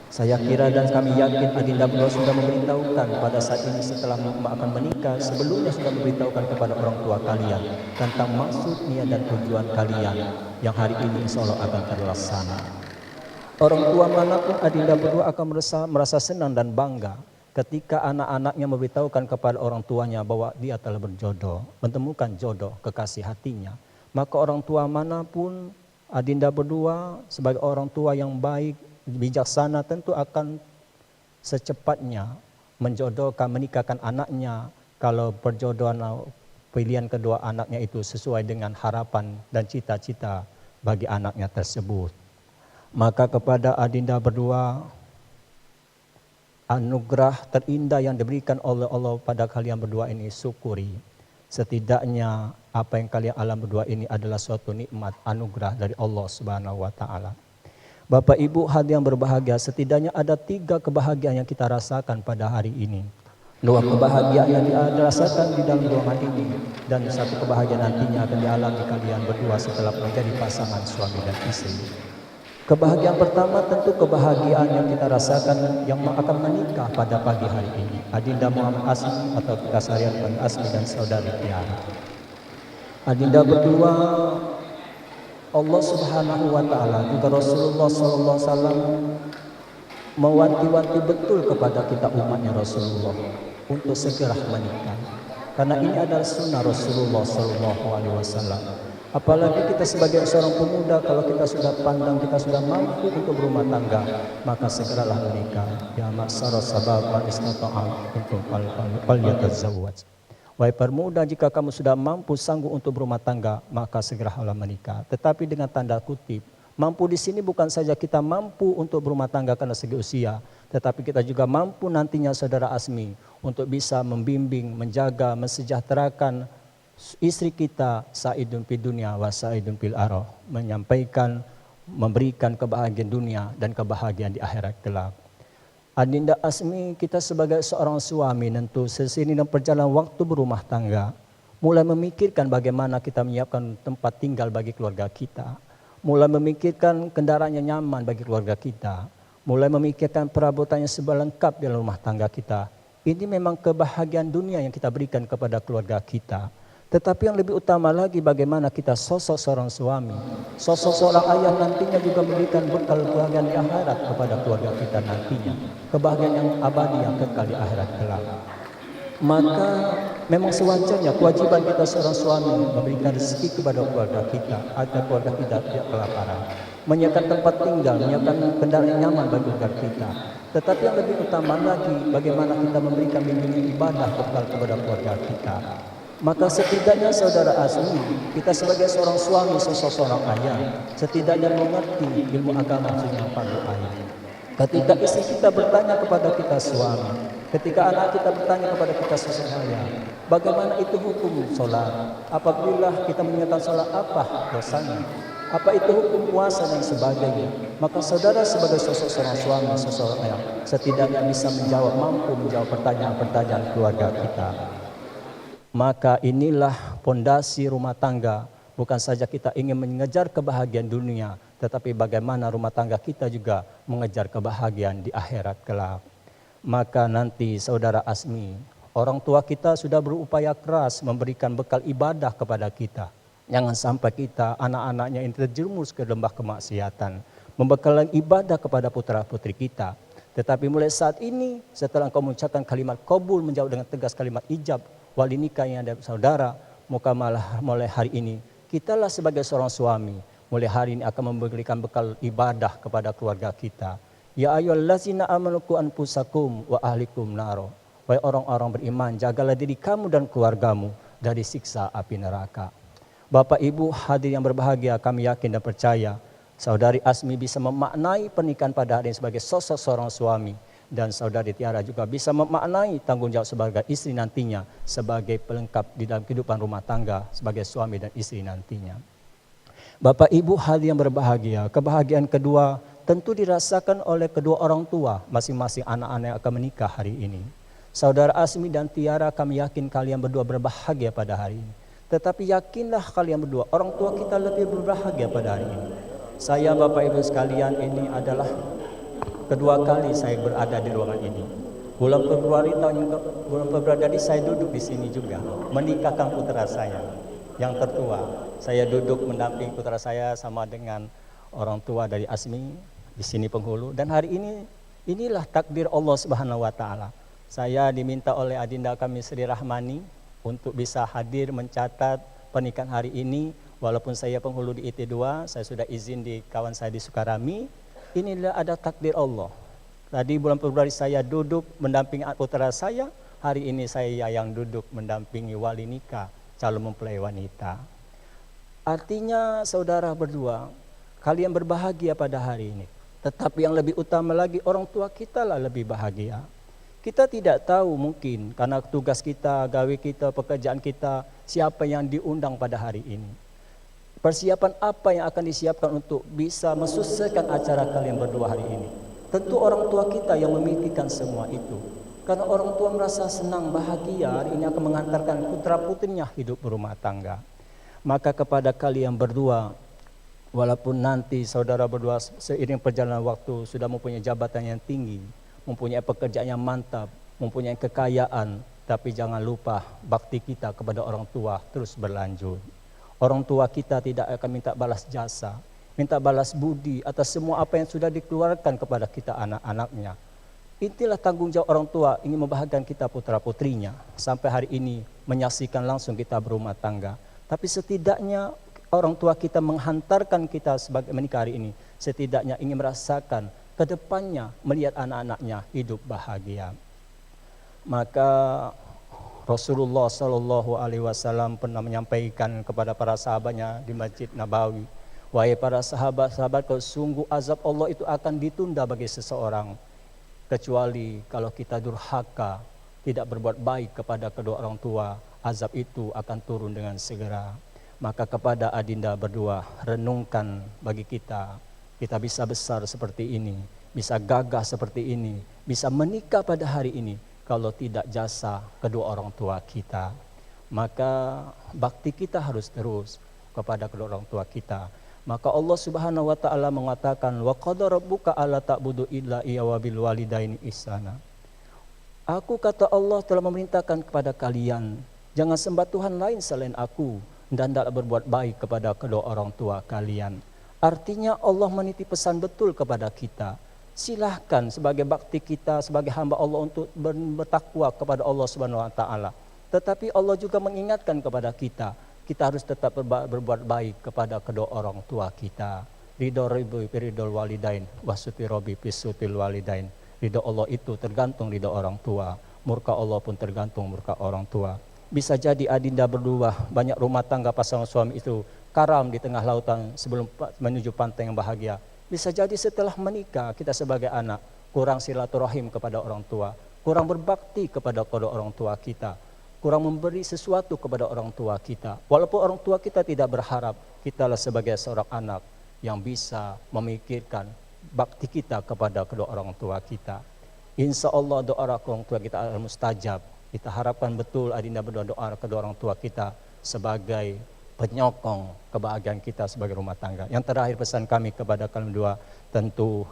Speaker 6: Saya kira dan kami yakin Adinda beliau sudah memberitahukan pada saat ini setelah akan menikah, sebelumnya sudah memberitahukan kepada orang tua kalian tentang maksud, niat dan tujuan kalian yang hari ini insya Allah akan terlaksana. Orang tua manapun Adinda berdua akan merasa senang dan bangga ketika anak-anaknya memberitahukan kepada orang tuanya bahwa dia telah berjodoh, menemukan jodoh kekasih hatinya. Maka orang tua manapun Adinda berdua sebagai orang tua yang baik, bijaksana tentu akan secepatnya menjodohkan, menikahkan anaknya kalau perjodohan pilihan kedua anaknya itu sesuai dengan harapan dan cita-cita bagi anaknya tersebut. Maka kepada Adinda berdua, anugerah terindah yang diberikan oleh Allah pada kalian berdua ini syukuri. Setidaknya apa yang kalian alami berdua ini adalah suatu nikmat anugerah dari Allah Subhanahu wa taala. Bapak Ibu hadirin yang berbahagia, setidaknya ada 3 kebahagiaan yang kita rasakan pada hari ini. 2 kebahagiaan yang dirasakan di dalam ruangan ini dan 1 kebahagiaan nantinya akan dialami kalian berdua setelah menjadi pasangan suami dan istri. Kebahagiaan pertama tentu kebahagiaan yang kita rasakan yang akan menikah pada pagi hari ini. Adinda Muhammad Asmi atau kita seharian panggil Asmi dan saudari Tiara. Adinda berdua, Allah Subhanahu wa taala juga Rasulullah sallallahu alaihi wasallam mewanti-wanti betul kepada kita umatnya Rasulullah untuk segera menikah. Karena ini adalah sunnah Rasulullah SAW. Apalagi kita sebagai seorang pemuda, kalau kita sudah pandang, kita sudah mampu untuk berumah tangga, maka segeralah menikah. Ya masyara sabab man istata'a minkum falyatazawwaj. Wahai pemuda, jika kamu sudah mampu sanggup untuk berumah tangga, maka segeralah menikah. Tetapi dengan tanda kutip, mampu di sini bukan saja kita mampu untuk berumah tangga karena segi usia, tetapi kita juga mampu nantinya saudara Asmi untuk bisa membimbing, menjaga, mensejahterakan istri kita, sa'idun fid dunya wa sa'idun fil akhirah, menyampaikan, memberikan kebahagiaan dunia dan kebahagiaan di akhirat kelak. Adinda Asmi, kita sebagai seorang suami tentu sesini dalam perjalanan waktu berumah tangga, mulai memikirkan bagaimana kita menyiapkan tempat tinggal bagi keluarga kita, mulai memikirkan kendaraan yang nyaman bagi keluarga kita, mulai memikirkan perabotan yang lengkap dalam rumah tangga kita. Ini memang kebahagiaan dunia yang kita berikan kepada keluarga kita. Tetapi yang lebih utama lagi bagaimana kita sosok seorang suami, sosok seorang ayah nantinya juga memberikan bekal kebahagiaan di akhirat kepada keluarga kita nantinya. Kebahagiaan yang abadi yang kekal di akhirat kelak. Maka memang sewajarnya kewajiban kita seorang suami memberikan rezeki kepada keluarga kita agar keluarga kita tidak kelaparan. Menyiapkan tempat tinggal, menyiapkan kendaraan yang nyaman bagi keluarga kita. Tetapi yang lebih utama lagi bagaimana kita memberikan bimbingan ibadah kepada keluarga kita. Maka setidaknya saudara Asmi, kita sebagai seorang suami, seorang ayah, setidaknya mengerti ilmu agama yang fardu ain. Ketika istri kita bertanya kepada kita suami, ketika anak kita bertanya kepada kita seorang ayah, bagaimana itu hukum sholat? Apabila kita meninggalkan sholat, apa dosanya? Apa itu hukum puasa dan sebagainya? Maka saudara sebagai sosok seorang suami, seorang ayah, setidaknya bisa mampu menjawab pertanyaan-pertanyaan keluarga kita. Maka inilah pondasi rumah tangga. Bukan saja kita ingin mengejar kebahagiaan dunia, tetapi bagaimana rumah tangga kita juga mengejar kebahagiaan di akhirat kelak. Maka nanti saudara Asmi, orang tua kita sudah berupaya keras memberikan bekal ibadah kepada kita. Jangan sampai kita anak-anaknya ini terjerumus ke lembah kemaksiatan, membekal ibadah kepada putra-putri kita. Tetapi mulai saat ini, setelah engkau mengucapkan kalimat qabul, menjawab dengan tegas kalimat ijab, wali nikah yang ada saudara, maka malah mulai hari ini, kitalah sebagai seorang suami, mulai hari ini akan memberikan bekal ibadah kepada keluarga kita. Ya ayyuhallazina amanu qu anfusakum wa ahlikum naro. Wahai orang-orang beriman, jagalah diri kamu dan keluargamu dari siksa api neraka. Bapak Ibu hadir yang berbahagia, kami yakin dan percaya saudari Asmi bisa memaknai pernikahan pada hari ini sebagai sosok seorang suami. Dan saudari Tiara juga bisa memaknai tanggung jawab sebagai istri nantinya, sebagai pelengkap di dalam kehidupan rumah tangga, sebagai suami dan istri nantinya. Bapak Ibu hadir yang berbahagia, kebahagiaan kedua tentu dirasakan oleh kedua orang tua masing-masing anak-anak yang akan menikah hari ini. Saudara Asmi dan Tiara, kami yakin kalian berdua berbahagia pada hari ini. Tetapi yakinlah kalian berdua, orang tua kita lebih berbahagia pada hari ini. Saya Bapak Ibu sekalian, ini adalah kedua kali saya berada di ruangan ini. Bulan Februari tadi saya duduk di sini juga menikahkan putra saya yang tertua. Saya duduk mendampingi putra saya sama dengan orang tua dari Asmi di sini penghulu. Dan hari ini inilah takdir Allah Subhanahu wa taala. Saya diminta oleh adinda kami Sri Rahmani untuk bisa hadir mencatat pernikahan hari ini. Walaupun saya penghulu di IT2, saya sudah izin di kawan saya di Sukarami. Inilah ada takdir Allah. Tadi bulan Februari saya duduk mendampingi putra saya, hari ini saya yang duduk mendampingi wali nikah calon mempelai wanita. Artinya saudara berdua, kalian berbahagia pada hari ini. Tetapi yang lebih utama lagi, orang tua kita lah lebih bahagia. Kita tidak tahu mungkin karena tugas kita, gawe kita, pekerjaan kita, siapa yang diundang pada hari ini. Persiapan apa yang akan disiapkan untuk bisa mensukseskan acara kalian berdua hari ini? Tentu orang tua kita yang memikirkan semua itu. Karena orang tua merasa senang, bahagia hari ini akan mengantarkan putra-putrinya hidup berumah tangga. Maka kepada kalian berdua, walaupun nanti saudara berdua seiring perjalanan waktu sudah mempunyai jabatan yang tinggi, mempunyai pekerjaan yang mantap, mempunyai kekayaan, tapi jangan lupa bakti kita kepada orang tua terus berlanjut. Orang tua kita tidak akan minta balas jasa. minta balas budi atas semua apa yang sudah dikeluarkan kepada kita anak-anaknya. Inilah tanggung jawab orang tua ingin membahagiakan kita putra-putrinya. Sampai hari ini menyaksikan langsung kita berumah tangga. Tapi setidaknya orang tua kita menghantarkan kita sebagai menikah hari ini. Setidaknya ingin merasakan ke depannya melihat anak-anaknya hidup bahagia. Maka Rasulullah SAW pernah menyampaikan kepada para sahabatnya di Masjid Nabawi, wahai para sahabat-sahabat, sungguh azab Allah itu akan ditunda bagi seseorang, kecuali kalau kita durhaka, tidak berbuat baik kepada kedua orang tua, azab itu akan turun dengan segera. Maka kepada adinda berdua, renungkan bagi kita bisa besar seperti ini, bisa gagah seperti ini, bisa menikah pada hari ini, kalau tidak jasa kedua orang tua kita. Maka bakti kita harus terus kepada kedua orang tua kita. Maka Allah Subhanahu wa taala mengatakan, wa qadara rabbuka alla ta'budu illa iyyahu wa bil walidaini ihsana. Aku, kata Allah, telah memerintahkan kepada kalian, jangan sembah Tuhan lain selain aku, dan hendaklah berbuat baik kepada kedua orang tua kalian. Artinya Allah menitip pesan betul kepada kita. Silahkan sebagai bakti kita sebagai hamba Allah untuk bertakwa kepada Allah Subhanahu wa taala. Tetapi Allah juga mengingatkan kepada kita harus tetap berbuat baik kepada kedua orang tua kita. Ridho rabbi ridhol walidain wasuti rabbi bisutil walidain. Ridho Allah itu tergantung ridho orang tua. Murka Allah pun tergantung murka orang tua. Bisa jadi adinda berdua, banyak rumah tangga pasangan suami itu karam di tengah lautan sebelum menuju pantai yang bahagia. Bisa jadi setelah menikah kita sebagai anak kurang silaturahim kepada orang tua, kurang berbakti kepada kedua orang tua kita, kurang memberi sesuatu kepada orang tua kita. Walaupun orang tua kita tidak berharap, kitalah sebagai seorang anak yang bisa memikirkan bakti kita kepada kedua orang tua kita. Insya Allah doa orang tua kita akan mustajab. Kita harapkan betul adinda berdoa kedua orang tua kita sebagai penyokong kebahagiaan kita sebagai rumah tangga. Yang terakhir pesan kami kepada kalian berdua, tentu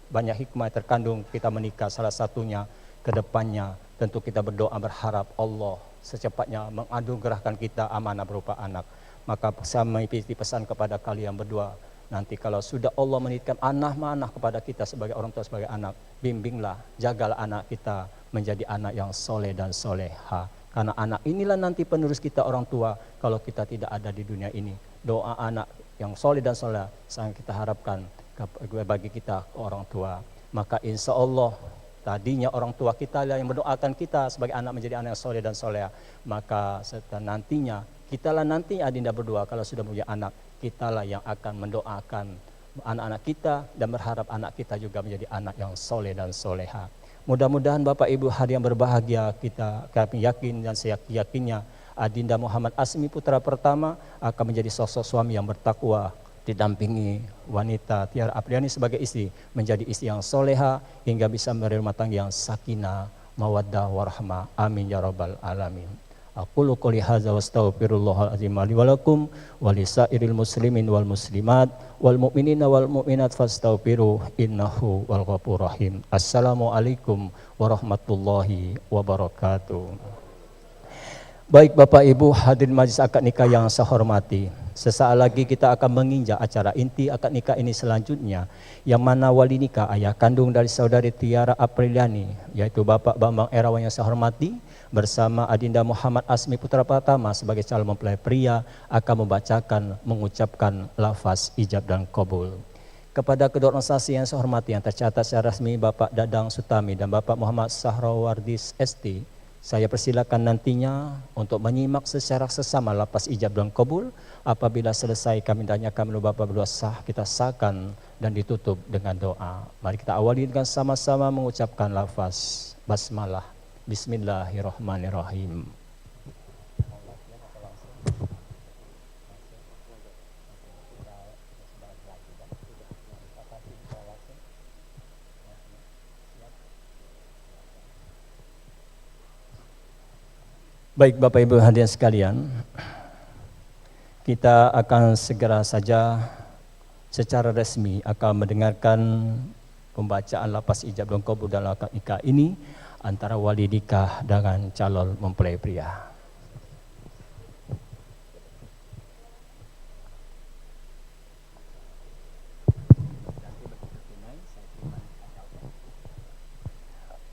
Speaker 6: banyak hikmah terkandung kita menikah. Salah satunya ke depannya tentu kita berdoa berharap Allah secepatnya menganugerahkan kita amanah berupa anak. Maka saya memiliki pesan kepada kalian berdua, nanti kalau sudah Allah menitipkan amanah kepada kita sebagai orang tua, sebagai anak, bimbinglah, jagalah anak kita menjadi anak yang soleh dan soleha. Karena anak inilah nanti penerus kita orang tua kalau kita tidak ada di dunia ini. Doa anak yang soleh dan soleh sangat kita harapkan bagi kita orang tua. Maka insya Allah tadinya orang tua kita yang mendoakan kita sebagai anak menjadi anak yang soleh dan soleh. Maka setelah nantinya kitalah nanti adinda berdua kalau sudah punya anak, kitalah yang akan mendoakan anak-anak kita dan berharap anak kita juga menjadi anak yang soleh dan soleha. Mudah-mudahan Bapak Ibu hari yang berbahagia, kami yakin dan saya yakinnya adinda Muhammad Asmi putra pertama akan menjadi sosok suami yang bertakwa, didampingi wanita Tiara Apriani sebagai istri, menjadi istri yang soleha hingga bisa memberi rumah tangga yang sakinah, mawaddah, warahmah. Amin ya rabbal alamin. Aqulu qouli hadza wa astaghfirullahal azim li wa lakum wa lisairil muslimin wal muslimat wal mu'minina wal mu'minat fastaghfiru innahu wal ghafurur rahim. Assalamualaikum warahmatullahi wabarakatuh. Baik Bapak Ibu hadirin majelis akad nikah yang saya hormati, sesaat lagi kita akan menginjak acara inti akad nikah ini selanjutnya, yang mana wali nikah ayah kandung dari saudari Tiara Apriliani, yaitu Bapak Bambang Erawan yang saya hormati, bersama adinda Muhammad Asmi putra pertama sebagai calon mempelai pria akan mengucapkan lafaz ijab dan qabul. Kepada kedua organisasi yang saya hormati yang tercatat secara resmi, Bapak Dadang Sutami dan Bapak Muhammad Sahrawardis ST, saya persilakan nantinya untuk menyimak secara sesama lafaz ijab dan qabul. Apabila selesai kami tanyakan kepada Bapak berdua sah, kita sahkan dan ditutup dengan doa. Mari kita awali dengan sama-sama mengucapkan lafaz basmalah. Bismillahirrahmanirrahim. Baik Bapak Ibu hadirin sekalian, kita akan segera saja secara resmi akan mendengarkan pembacaan lafaz ijab dan qabul dalam akad nikah ini antara wali nikah dengan calon mempelai pria.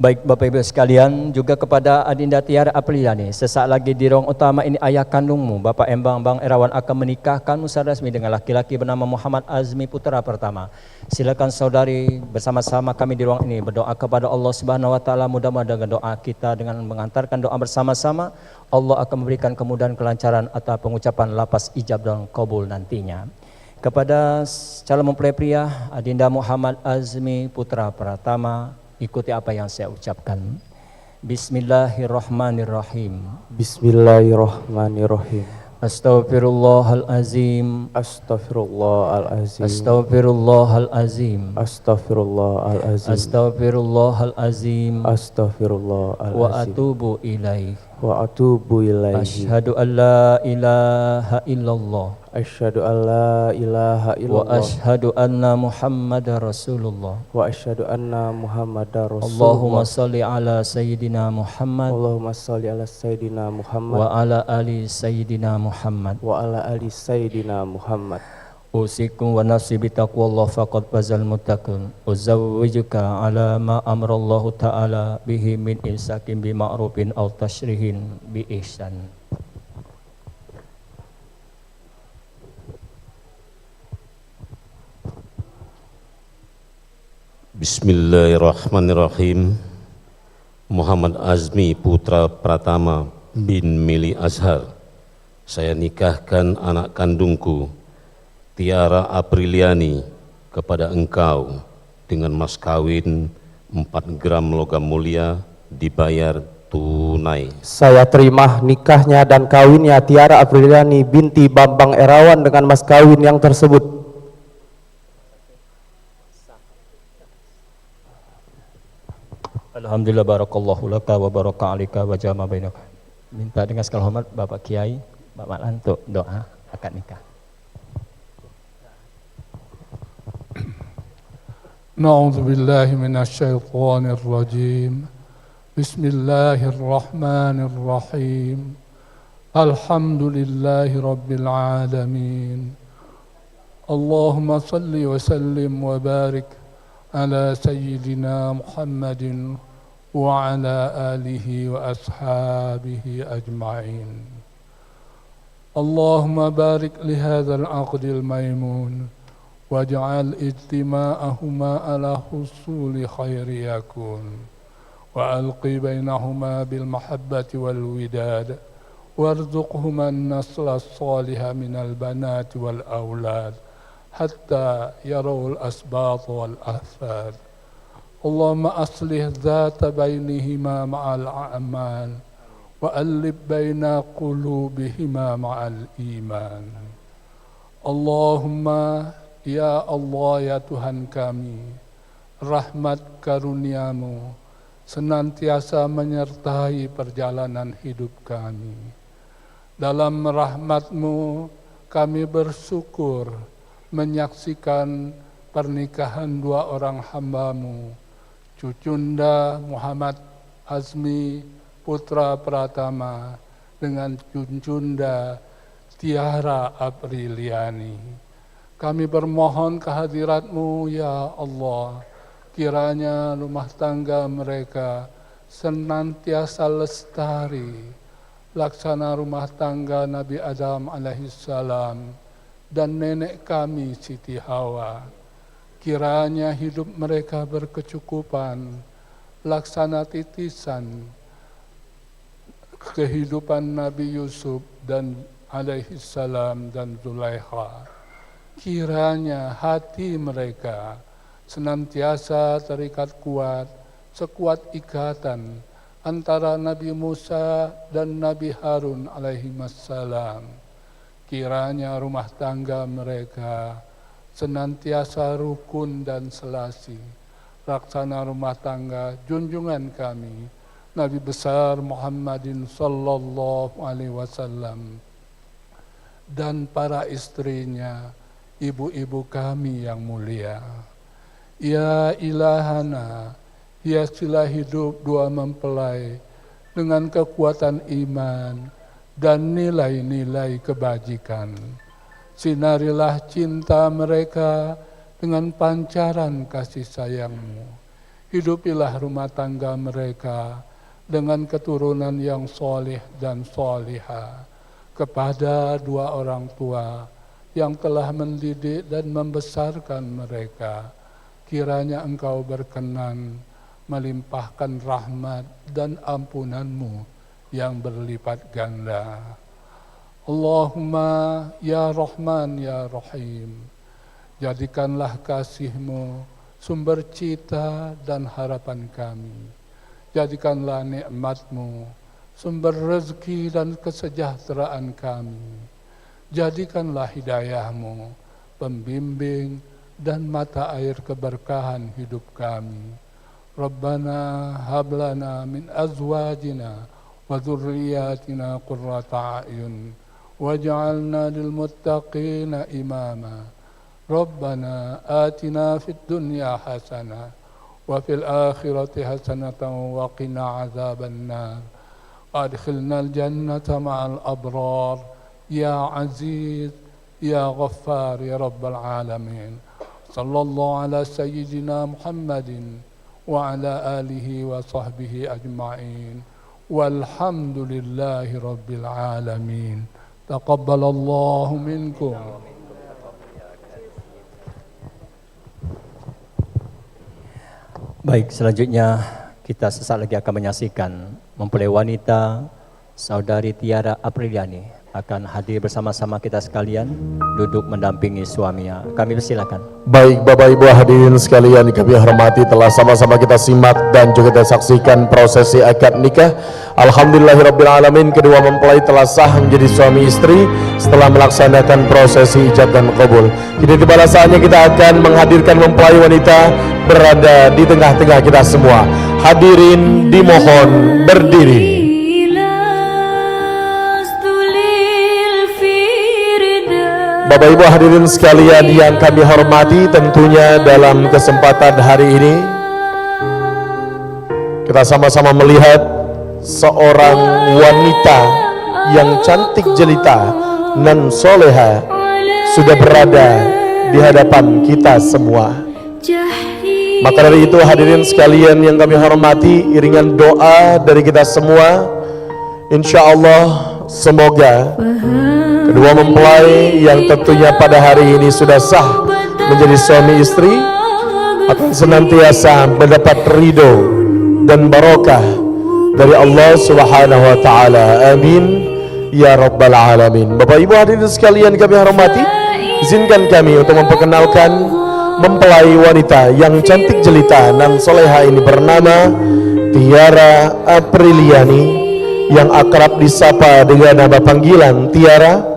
Speaker 6: Baik Bapak Ibu sekalian, juga kepada Adinda Tiara Apriliani, sesaat lagi di ruang utama ini ayah kandungmu, Bapak Embang Bang Erawan akan menikahkanmu secara resmi dengan laki-laki bernama Muhammad Azmi putra pertama. Silakan saudari bersama-sama kami di ruang ini berdoa kepada Allah Subhanahu wa taala, mudah-mudahan dengan doa kita dengan mengantarkan doa bersama-sama Allah akan memberikan kemudahan kelancaran atau pengucapan lapas ijab dan qabul nantinya. Kepada calon mempelai pria Adinda Muhammad Azmi putra Pratama, ikuti apa yang saya ucapkan. Bismillahirrahmanirrahim.
Speaker 7: Bismillahirrahmanirrahim.
Speaker 6: Astaghfirullahalazim.
Speaker 7: Astaghfirullahalazim.
Speaker 6: Astaghfirullahalazim.
Speaker 7: Astaghfirullahalazim.
Speaker 6: Astaghfirullahalazim.
Speaker 7: Astaghfirullahalazim.
Speaker 6: Wa atubu ilaih.
Speaker 7: Wa atubu ilaihi.
Speaker 6: Asyhadu an la ilaha illallah.
Speaker 7: Asyhadu an la ilaha
Speaker 6: Wa
Speaker 7: illallah.
Speaker 6: asyhadu anna Muhammadar Rasulullah.
Speaker 7: Wa asyhadu anna Muhammadar
Speaker 6: Allahumma
Speaker 7: Rasulullah.
Speaker 6: salli ala Sayyidina Muhammad
Speaker 7: Allahumma shalli ala Sayyidina Muhammad
Speaker 6: wa ala ali Sayyidina Muhammad.
Speaker 7: wa ala ali Sayyidina Muhammad.
Speaker 6: Usikum wa nafsi bitaqwallah faqad fazal muttaqun. Uzawwijuka ala ma amrallahu ta'ala bihi min imsakin bi ma'rufin aw tashrihin bi ihsan.
Speaker 8: Bismillahirrahmanirrahim. Muhammad Azmi putra Pratama bin Mili Azhar, saya nikahkan anak kandungku Tiara Apriliani kepada engkau dengan mas kawin 4 gram logam mulia dibayar tunai.
Speaker 7: Saya terima nikahnya dan kawinnya Tiara Apriliani binti Bambang Erawan dengan mas kawin yang tersebut.
Speaker 6: Alhamdulillah, barakallahu laka wa baraka alika wa jama bainaka. Minta dengan segala hormat Bapak Kiai, Bapak Malan untuk doa akad nikah.
Speaker 9: نعوذ بالله من الشيطان الرجيم بسم الله الرحمن الرحيم الحمد لله رب العالمين اللهم صل وسلم وبارك على سيدنا محمد وعلى آله وأصحابه أجمعين اللهم بارك لهذا العقد الميمون واجعل اجتماعهما على حصول خير يكون وألقي بينهما بالمحبة والوداد وارزقهما النسل الصالح من البنات والأولاد حتى يروا الأسباط والأحفاد اللهم أصلح ذات بينهما مع الأعمال وألف بين قلوبهما مع الإيمان اللهم Ya Allah, ya Tuhan kami, rahmat karuniamu senantiasa menyertai perjalanan hidup kami. Dalam rahmatmu kami bersyukur menyaksikan pernikahan 2 orang hambamu, Cucunda Muhammad Azmi putra Pratama dengan Cucunda Tiara Apriliani. Kami bermohon kehadirat-Mu ya Allah, kiranya rumah tangga mereka senantiasa lestari, laksana rumah tangga Nabi Adam alaihissalam dan nenek kami Siti Hawa. Kiranya hidup mereka berkecukupan, laksana titisan kehidupan Nabi Yusuf dan alaihissalam dan Zulaikha. Kiranya hati mereka senantiasa terikat kuat, sekuat ikatan antara Nabi Musa dan Nabi Harun alaihissalam. Kiranya rumah tangga mereka senantiasa rukun dan selasi, laksana rumah tangga junjungan kami Nabi besar Muhammadin sallallahu alaihi wasallam dan para istrinya, ibu-ibu kami yang mulia. Ya ilahana, hiasilah hidup 2 mempelai dengan kekuatan iman dan nilai-nilai kebajikan. Sinarilah cinta mereka dengan pancaran kasih sayang-Mu. Hidupilah rumah tangga mereka dengan keturunan yang soleh dan solihah. Kepada dua orang tua yang telah mendidik dan membesarkan mereka, kiranya Engkau berkenan melimpahkan rahmat dan ampunan-Mu yang berlipat ganda. Allahumma ya Rahman ya Rahim, jadikanlah kasih-Mu sumber cita dan harapan kami. Jadikanlah nikmat-Mu sumber rezeki dan kesejahteraan kami. Jadikanlah hidayah-Mu pembimbing dan mata air keberkahan hidup kami. Rabbana hablana min azwajina wa dhurriyyatina qurrata a'yun waj'alna lil muttaqina imama. Rabbana atina fid dunya hasanah wa fil akhirati hasanatan wa qina azaban nar. Adkhilna al jannata ma'al abrar ya aziz ya ghaffar ya rabbal alamin. Sallallahu ala sayyidina Muhammadin wa ala alihi wa sahbihi ajma'in. Walhamdulillahi rabbil alamin. Taqabbalallahu minkum.
Speaker 6: Baik, selanjutnya kita sesaat lagi akan menyaksikan mempelai wanita Saudari Tiara Apriliani akan hadir bersama-sama kita sekalian duduk mendampingi suaminya. Kami persilakan.
Speaker 3: Baik Bapak Ibu hadirin sekalian kami hormati, telah sama-sama kita simak dan juga kita saksikan prosesi akad nikah. Alhamdulillahirrabbilalamin, kedua mempelai telah sah menjadi suami istri setelah melaksanakan prosesi ijab dan qabul. Kini tiba saatnya kita akan menghadirkan mempelai wanita berada di tengah-tengah kita semua. Hadirin dimohon berdiri. Bapak Ibu hadirin sekalian yang kami hormati, tentunya dalam kesempatan hari ini kita sama-sama melihat seorang wanita yang cantik jelita nan soleha sudah berada di hadapan kita semua. Maka dari itu hadirin sekalian yang kami hormati, iringan doa dari kita semua, insya Allah semoga kedua mempelai yang tentunya pada hari ini sudah sah menjadi suami istri akan senantiasa mendapat ridho dan barokah dari Allah Subhanahu wa taala. Amin ya rabbal alamin. Bapak Ibu hadirin sekalian kami hormati, izinkan kami untuk memperkenalkan mempelai wanita yang cantik jelita nan soleha ini bernama Tiara Apriliani, yang akrab disapa dengan nama panggilan Tiara.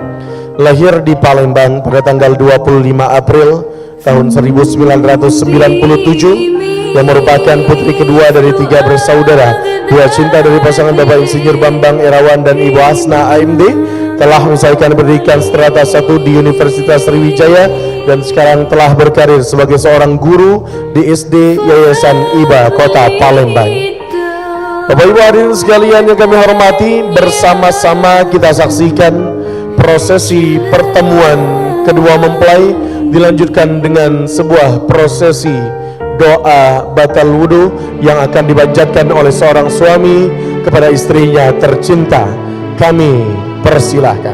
Speaker 3: Lahir di Palembang pada tanggal 25 April tahun 1997, yang merupakan putri kedua dari 3 bersaudara, 2 cinta dari pasangan Bapak Insinyur Bambang Erawan dan Ibu Asna AMD. Telah menyelesaikan pendidikan strata 1 di Universitas Sriwijaya dan sekarang telah berkarir sebagai seorang guru di SD Yayasan IBA Kota Palembang. Bapak Ibu hadirin sekalian yang kami hormati, bersama-sama kita saksikan prosesi pertemuan kedua mempelai dilanjutkan dengan sebuah prosesi doa batal wudu yang akan dipanjatkan oleh seorang suami kepada istrinya tercinta. Kami persilahkan.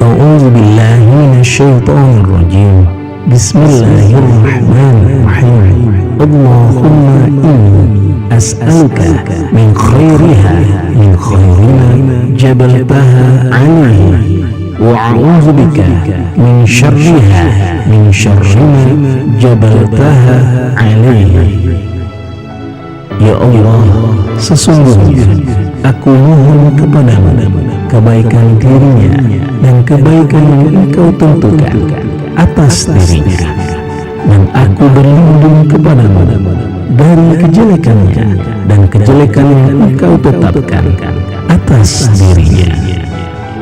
Speaker 10: A'udzu billahi minasyaitonir rajim. Bismillahirrahmanirrahim. Allahumma inni as'aluka min khairiha min khairima jabaltaha alaihi wa a'udzu bika min syarriha min syarrima jabaltaha alaihi. Ya Allah, sesungguhnya aku mohon kepadamu kebaikan dirinya dan kebaikan yang Engkau tentukan atas dirinya, dan aku berlindung kepadamu dari kejelekannya dan kejelekan yang Engkau tetapkan atas dirinya.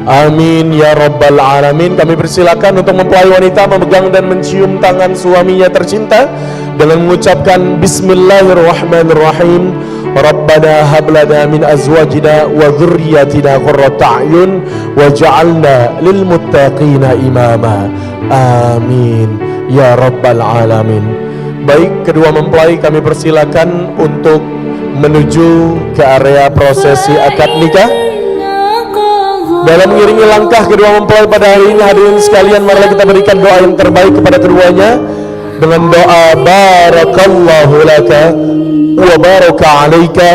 Speaker 3: Amin ya rabbal alamin. Kami persilakan untuk mempelai wanita memegang dan mencium tangan suaminya tercinta dengan mengucapkan Bismillahirrahmanirrahim. Rabbana hablana min azwajina wa dhurriyyatina qurrata a'yun waj'alna lil muttaqina imama. Amin ya rabbal alamin.
Speaker 4: Baik, kedua mempelai kami persilakan untuk menuju ke area prosesi akad nikah. Dalam mengiringi langkah kedua mempelai pada hari ini, hadirin sekalian, marilah kita berikan doa yang terbaik kepada keduanya dengan doa barakallahu laka wa baraka alaika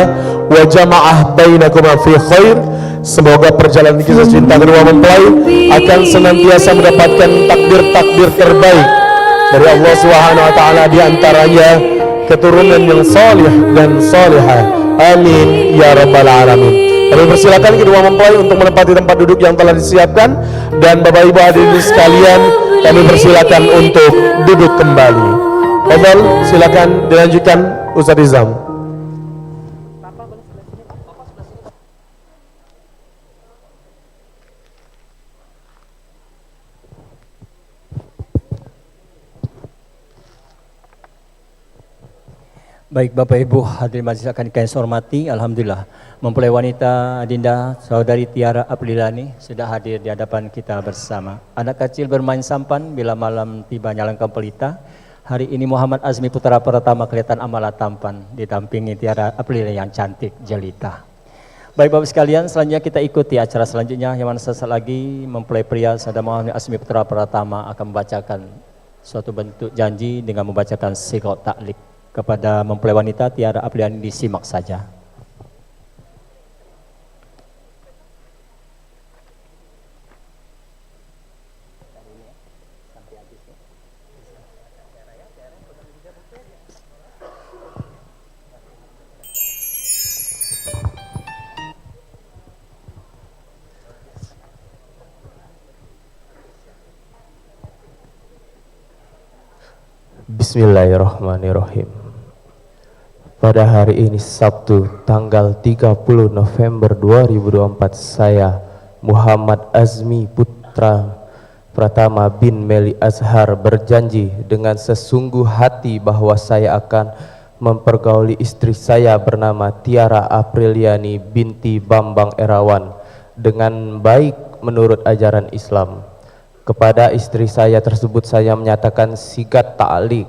Speaker 4: wa jama'ah bainakuma fi khair. Semoga perjalanan kisah cinta kedua mempelai akan senantiasa mendapatkan takdir-takdir terbaik dari Allah Subhanahu wa taala, di antaranya keturunan yang salih dan salihah. Amin ya rabbal alamin. Kami persilakan kedua mempelai untuk menempati tempat duduk yang telah disiapkan, dan Bapak Ibu hadirin sekalian, kami persilakan untuk duduk kembali. Fadhal, silakan dilanjutkan Ustaz Izam.
Speaker 6: Baik Bapak Ibu hadirin majelis akan kami hormati, alhamdulillah mempelai wanita Adinda Saudari Tiara Aprilani sudah hadir di hadapan kita bersama. Anak kecil bermain sampan bila malam tiba nyalakan pelita. Hari ini Muhammad Azmi Putra Pratama kelihatan amalah tampan didampingi Tiara Aprilani yang cantik jelita. Baik Bapak sekalian, selanjutnya kita ikuti acara selanjutnya, yang mana sesaat lagi mempelai pria Saudara Muhammad Azmi Putra Pratama akan membacakan suatu bentuk janji dengan membacakan sighah taklik kepada mempelai wanita Tiara Aprilani. Disimak saja.
Speaker 7: Bismillahirrahmanirrahim. Pada hari ini Sabtu tanggal 30 November 2024, saya Muhammad Azmi Putra Pratama bin Meli Azhar berjanji dengan sesungguh hati bahwa saya akan mempergauli istri saya bernama Tiara Apriliani binti Bambang Erawan dengan baik menurut ajaran Islam. Kepada istri saya tersebut saya menyatakan sigat ta'liq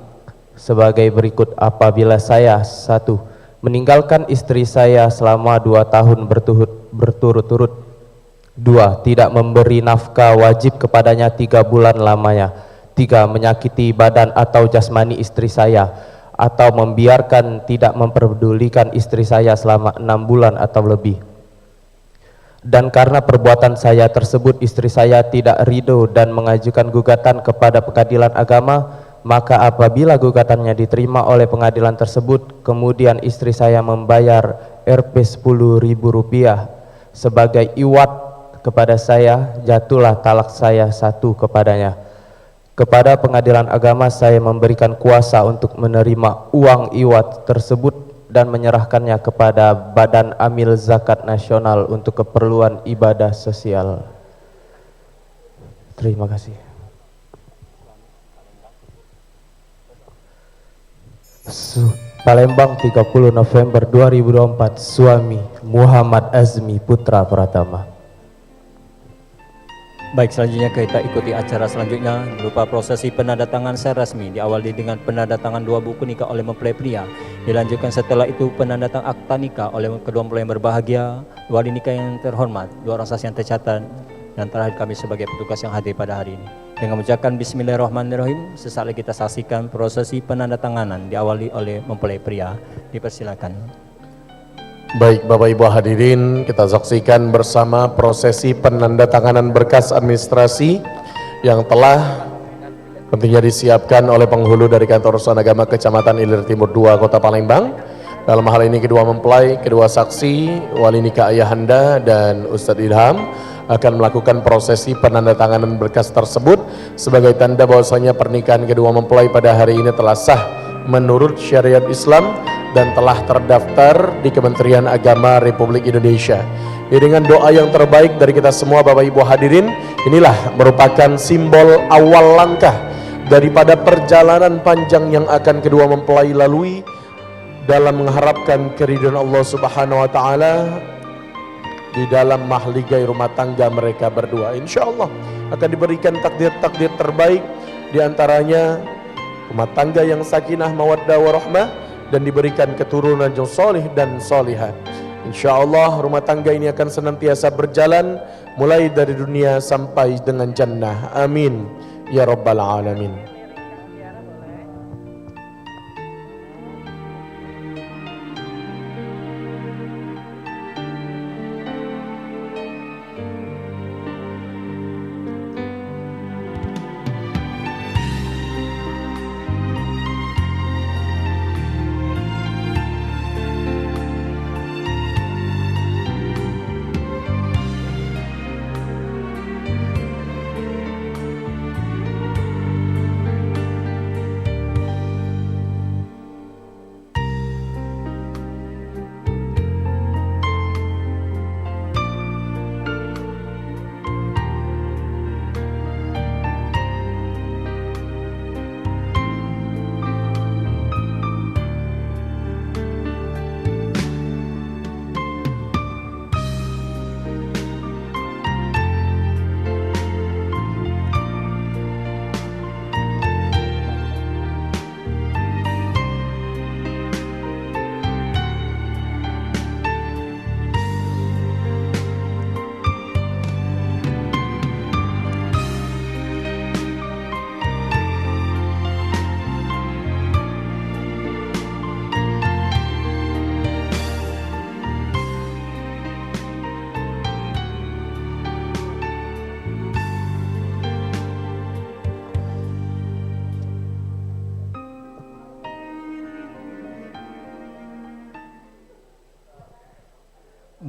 Speaker 7: sebagai berikut: apabila saya 1. meninggalkan istri saya selama 2 tahun berturut-turut, 2. tidak memberi nafkah wajib kepadanya 3 bulan lamanya, 3. menyakiti badan atau jasmani istri saya atau membiarkan tidak memperdulikan istri saya selama 6 bulan atau lebih. Dan karena perbuatan saya tersebut istri saya tidak ridho dan mengajukan gugatan kepada pengadilan agama, maka apabila gugatannya diterima oleh pengadilan tersebut, kemudian istri saya membayar Rp 10.000 sebagai iwat kepada saya, jatuhlah talak saya 1 kepadanya. Kepada pengadilan agama saya memberikan kuasa untuk menerima uang iwat tersebut dan menyerahkannya kepada Badan Amil Zakat Nasional untuk keperluan ibadah sosial. Terima kasih. Palembang 30 November 2024, suami Muhammad Azmi Putra Pratama.
Speaker 6: Baik, selanjutnya kita ikuti acara selanjutnya berupa prosesi penandatangan secara resmi. Diawali dengan penandatangan 2 buku nikah oleh mempelai pria. Dilanjutkan setelah itu penandatangan akta nikah oleh kedua mempelai yang berbahagia, wali nikah yang terhormat, 2 orang saksi yang tercatat, dan terakhir kami sebagai petugas yang hadir pada hari ini. Dengan mengucapkan Bismillahirrahmanirrahim, sesaat lagi kita saksikan prosesi penandatanganan diawali oleh mempelai pria. Dipersilakan.
Speaker 4: Baik Bapak Ibu hadirin, kita saksikan bersama prosesi penandatanganan berkas administrasi yang telah tentunya disiapkan oleh penghulu dari Kantor Urusan Agama Kecamatan Ilir Timur 2 Kota Palembang. Dalam hal ini kedua mempelai, kedua saksi, wali nikah ayahanda dan Ustadz Ilham akan melakukan prosesi penandatanganan berkas tersebut sebagai tanda bahwasanya pernikahan kedua mempelai pada hari ini telah sah menurut syariat Islam dan telah terdaftar di Kementerian Agama Republik Indonesia. Ya, dengan doa yang terbaik dari kita semua Bapak Ibu hadirin, inilah merupakan simbol awal langkah daripada perjalanan panjang yang akan kedua mempelai lalui dalam mengharapkan keridhaan Allah Subhanahu wa taala di dalam mahligai rumah tangga mereka berdua. Insya Allah akan diberikan takdir-takdir terbaik, di antaranya rumah tangga yang sakinah, mawaddah, warahmah, dan diberikan keturunan yang solih dan solihat. InsyaAllah rumah tangga ini akan senantiasa berjalan mulai dari dunia sampai dengan jannah. Amin ya rabbal alamin.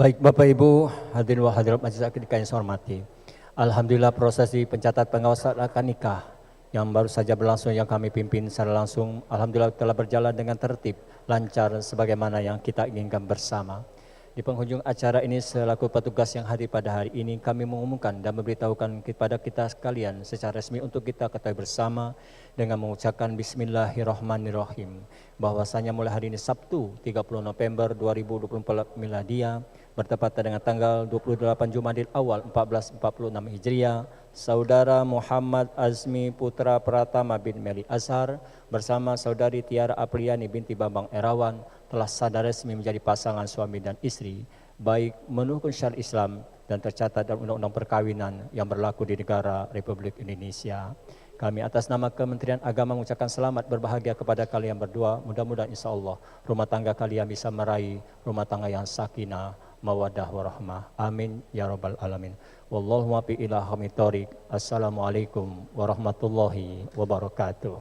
Speaker 6: Baik Bapak Ibu, hadirin wa hadirat majelis akad nikah yang saya hormati. Alhamdulillah prosesi pencatat pengawasan akad nikah yang baru saja berlangsung yang kami pimpin secara langsung, alhamdulillah telah berjalan dengan tertib, lancar sebagaimana yang kita inginkan bersama. Di penghujung acara ini selaku petugas yang hadir pada hari ini, kami mengumumkan dan memberitahukan kepada kita sekalian secara resmi untuk kita ketahui bersama dengan mengucapkan Bismillahirrahmanirrahim bahwasanya mulai hari ini Sabtu 30 November 2024 Miladia bertepatan dengan tanggal 28 Jumadil Awal 1446 Hijriah, Saudara Muhammad Azmi Putra Pratama bin Meli Azhar bersama Saudari Tiara Apriliani binti Bambang Erawan telah sadar resmi menjadi pasangan suami dan istri, baik menurut syariat Islam dan tercatat dalam undang-undang perkawinan yang berlaku di negara Republik Indonesia. Kami atas nama Kementerian Agama mengucapkan selamat berbahagia kepada kalian berdua. Mudah-mudahan insya Allah rumah tangga kalian bisa meraih rumah tangga yang sakinah, mawaddah, warahmah. Amin ya rabbal alamin. Wallahu muwaffiq ila aqwamit thoriq. Assalamualaikum warahmatullahi wabarakatuh.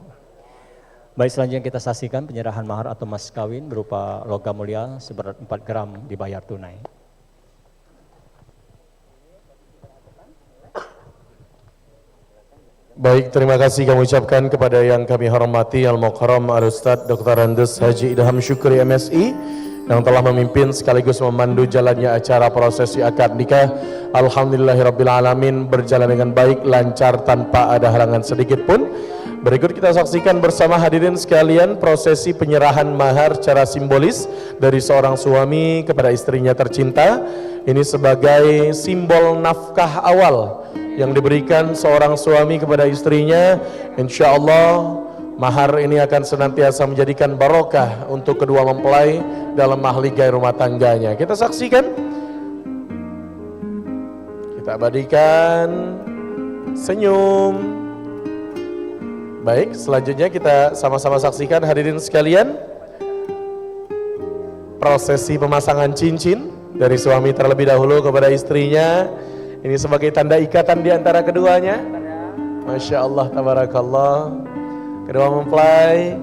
Speaker 6: Baik, selanjutnya kita saksikan penyerahan mahar atau mas kawin berupa logam mulia seberat 4 gram dibayar tunai.
Speaker 4: Baik, terima kasih kami ucapkan kepada yang kami hormati Al-Mukarram Al-Ustadz Dr. Andes Haji Idham Syukri MSI yang telah memimpin sekaligus memandu jalannya acara prosesi akad nikah. Alhamdulillahirrabbilalamin berjalan dengan baik, lancar tanpa ada halangan sedikit pun. Berikut kita saksikan bersama hadirin sekalian prosesi penyerahan mahar secara simbolis dari seorang suami kepada istrinya tercinta. Ini sebagai simbol nafkah awal yang diberikan seorang suami kepada istrinya. Insya Allah mahar ini akan senantiasa menjadikan barokah untuk kedua mempelai dalam mahligai rumah tangganya. Kita saksikan, kita abadikan, senyum. Baik, selanjutnya kita sama-sama saksikan hadirin sekalian prosesi pemasangan cincin dari suami terlebih dahulu kepada istrinya. Ini sebagai tanda ikatan di antara keduanya. Masya Allah, tabarakallah. Kedua mempelai,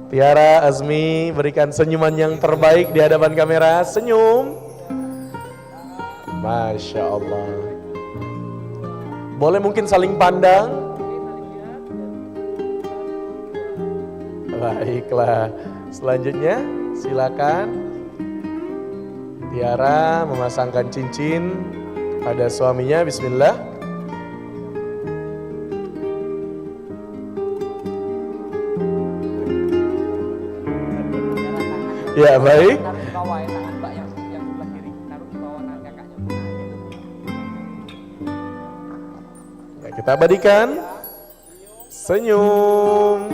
Speaker 4: Tiara, Azmi, berikan senyuman yang terbaik di hadapan kamera. Senyum. Masya Allah. Boleh mungkin saling pandang. Baiklah, selanjutnya silakan Tiara memasangkan cincin pada suaminya. Bismillah. Ya, baik. Kita abadikan. Senyum.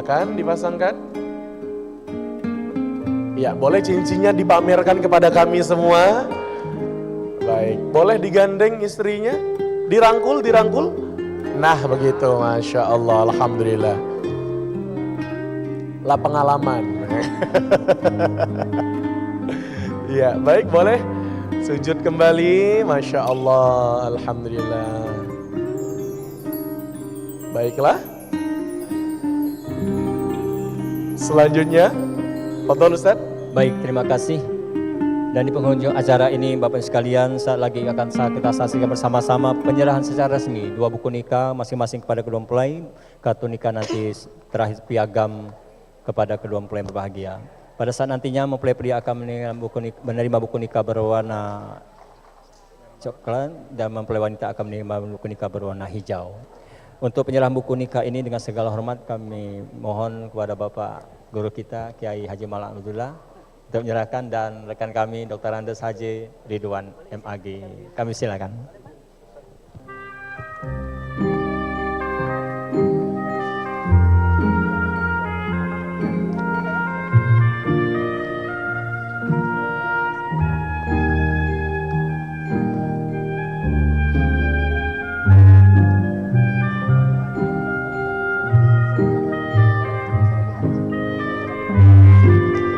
Speaker 4: Silakan dipasangkan. Ya, boleh cincinnya dipamerkan kepada kami semua. Baik, boleh digandeng istrinya, dirangkul. Nah begitu, Masya Allah, Alhamdulillah. Lah pengalaman. Ya, baik, boleh sujud kembali, Masya Allah, Alhamdulillah. Baiklah. Selanjutnya, Fadhol Ustaz.
Speaker 6: Baik, terima kasih. Dan di penghujung acara ini Bapak sekalian, saat lagi akan kita saksikan bersama-sama penyerahan secara resmi 2 buku nikah masing-masing kepada kedua mempelai. Kartu nikah nanti terakhir piagam kepada kedua mempelai yang berbahagia. Pada saat nantinya mempelai pria akan menerima buku nikah berwarna coklat dan mempelai wanita akan menerima buku nikah berwarna hijau. Untuk penyerahan buku nikah ini dengan segala hormat kami mohon kepada Bapak Guru kita Kiai Haji Malang Abdullah untuk menyerahkan, dan rekan kami Dr. Andes Haji Ridwan MAG. Kami silakan.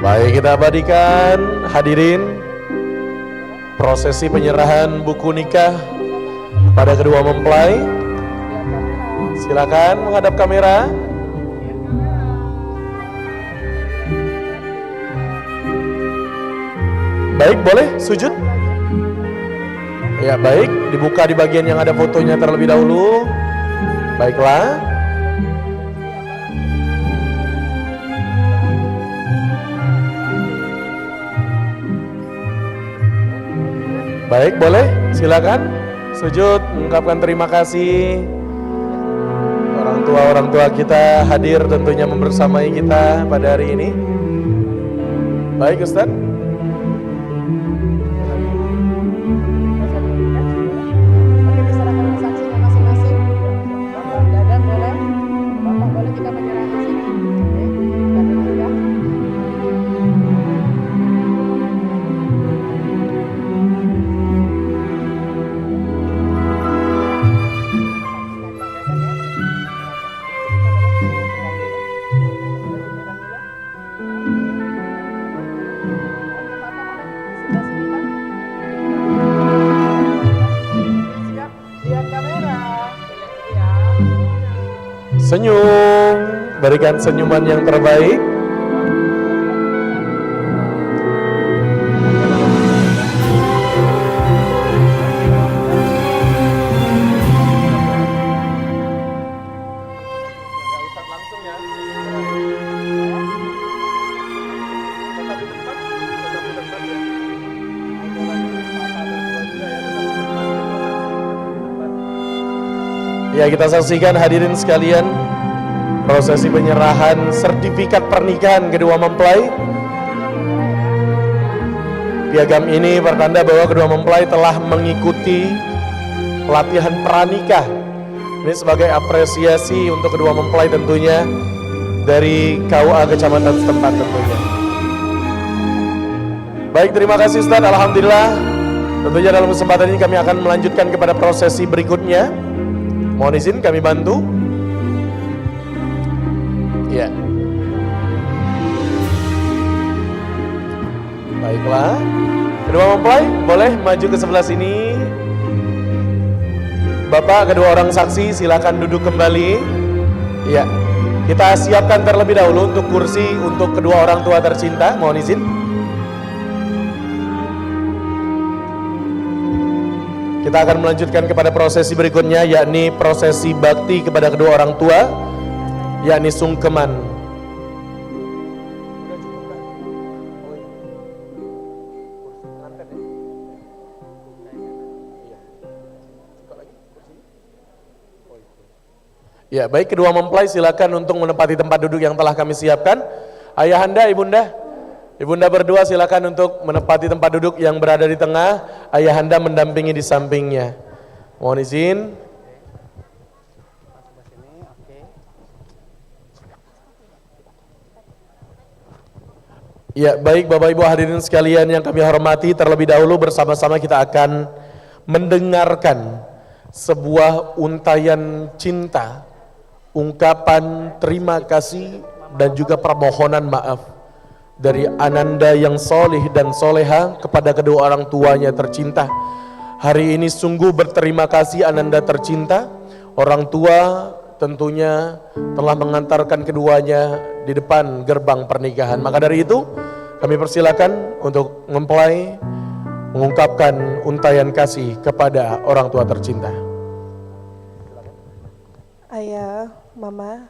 Speaker 4: Baik, kita abadikan hadirin prosesi penyerahan buku nikah kepada kedua mempelai. Silakan menghadap kamera. Baik, boleh sujud. Ya, baik, dibuka di bagian yang ada fotonya terlebih dahulu. Baiklah. Baik, boleh, silakan sujud mengucapkan terima kasih. Orang tua kita hadir tentunya membersamai kita pada hari ini. Baik, Ustaz. Senyum, berikan senyuman yang terbaik. Ya, kita saksikan hadirin sekalian prosesi penyerahan sertifikat pernikahan kedua mempelai. Piagam ini bertanda bahwa kedua mempelai telah mengikuti pelatihan pranikah. Ini sebagai apresiasi untuk kedua mempelai tentunya dari KUA kecamatan setempat tentunya. Baik, terima kasih Ustaz. Alhamdulillah. Tentunya dalam kesempatan ini kami akan melanjutkan kepada prosesi berikutnya. Mohon izin kami bantu. Ya. Baiklah. Kedua mempelai boleh maju ke sebelah sini. Bapak, kedua orang saksi silakan duduk kembali. Ya. Kita siapkan terlebih dahulu untuk kursi untuk kedua orang tua tercinta. Mohon izin. Kita akan melanjutkan kepada prosesi berikutnya, yakni prosesi bakti kepada kedua orang tua, yakni sungkeman. Ya, baik, kedua mempelai silakan untuk menempati tempat duduk yang telah kami siapkan. Ayahanda, Ibunda berdua silakan untuk menempati tempat duduk yang berada di tengah, ayahanda mendampingi di sampingnya. Mohon izin. Ya, baik Bapak Ibu hadirin sekalian yang kami hormati, terlebih dahulu bersama-sama kita akan mendengarkan sebuah untayan cinta, ungkapan terima kasih dan juga permohonan maaf dari Ananda yang solih dan soleha kepada kedua orang tuanya tercinta. Hari ini sungguh berterima kasih Ananda tercinta, orang tua tentunya telah mengantarkan keduanya di depan gerbang pernikahan. Maka dari itu kami persilakan untuk mempelai mengungkapkan untayan kasih kepada orang tua tercinta.
Speaker 11: Ayah, Mama,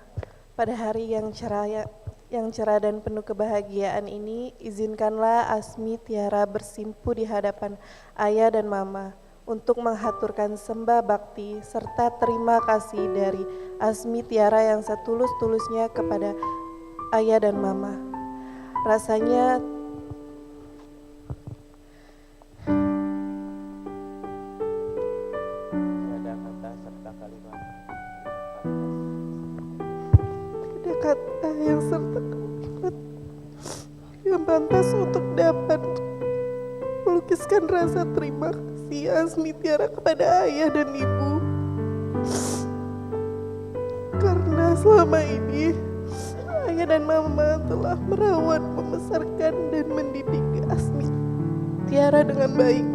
Speaker 11: pada hari yang cerah dan penuh kebahagiaan ini, izinkanlah Asmi Tiara bersimpu di hadapan Ayah dan Mama untuk menghaturkan sembah bakti serta terima kasih dari Asmi Tiara yang setulus-tulusnya kepada Ayah dan Mama. Rasanya kata yang serta kalimat yang pantas untuk dapat melukiskan rasa terima kasih Asmi Tiara kepada ayah dan ibu, karena selama ini ayah dan mama telah merawat, membesarkan dan mendidik Asmi Tiara dengan baik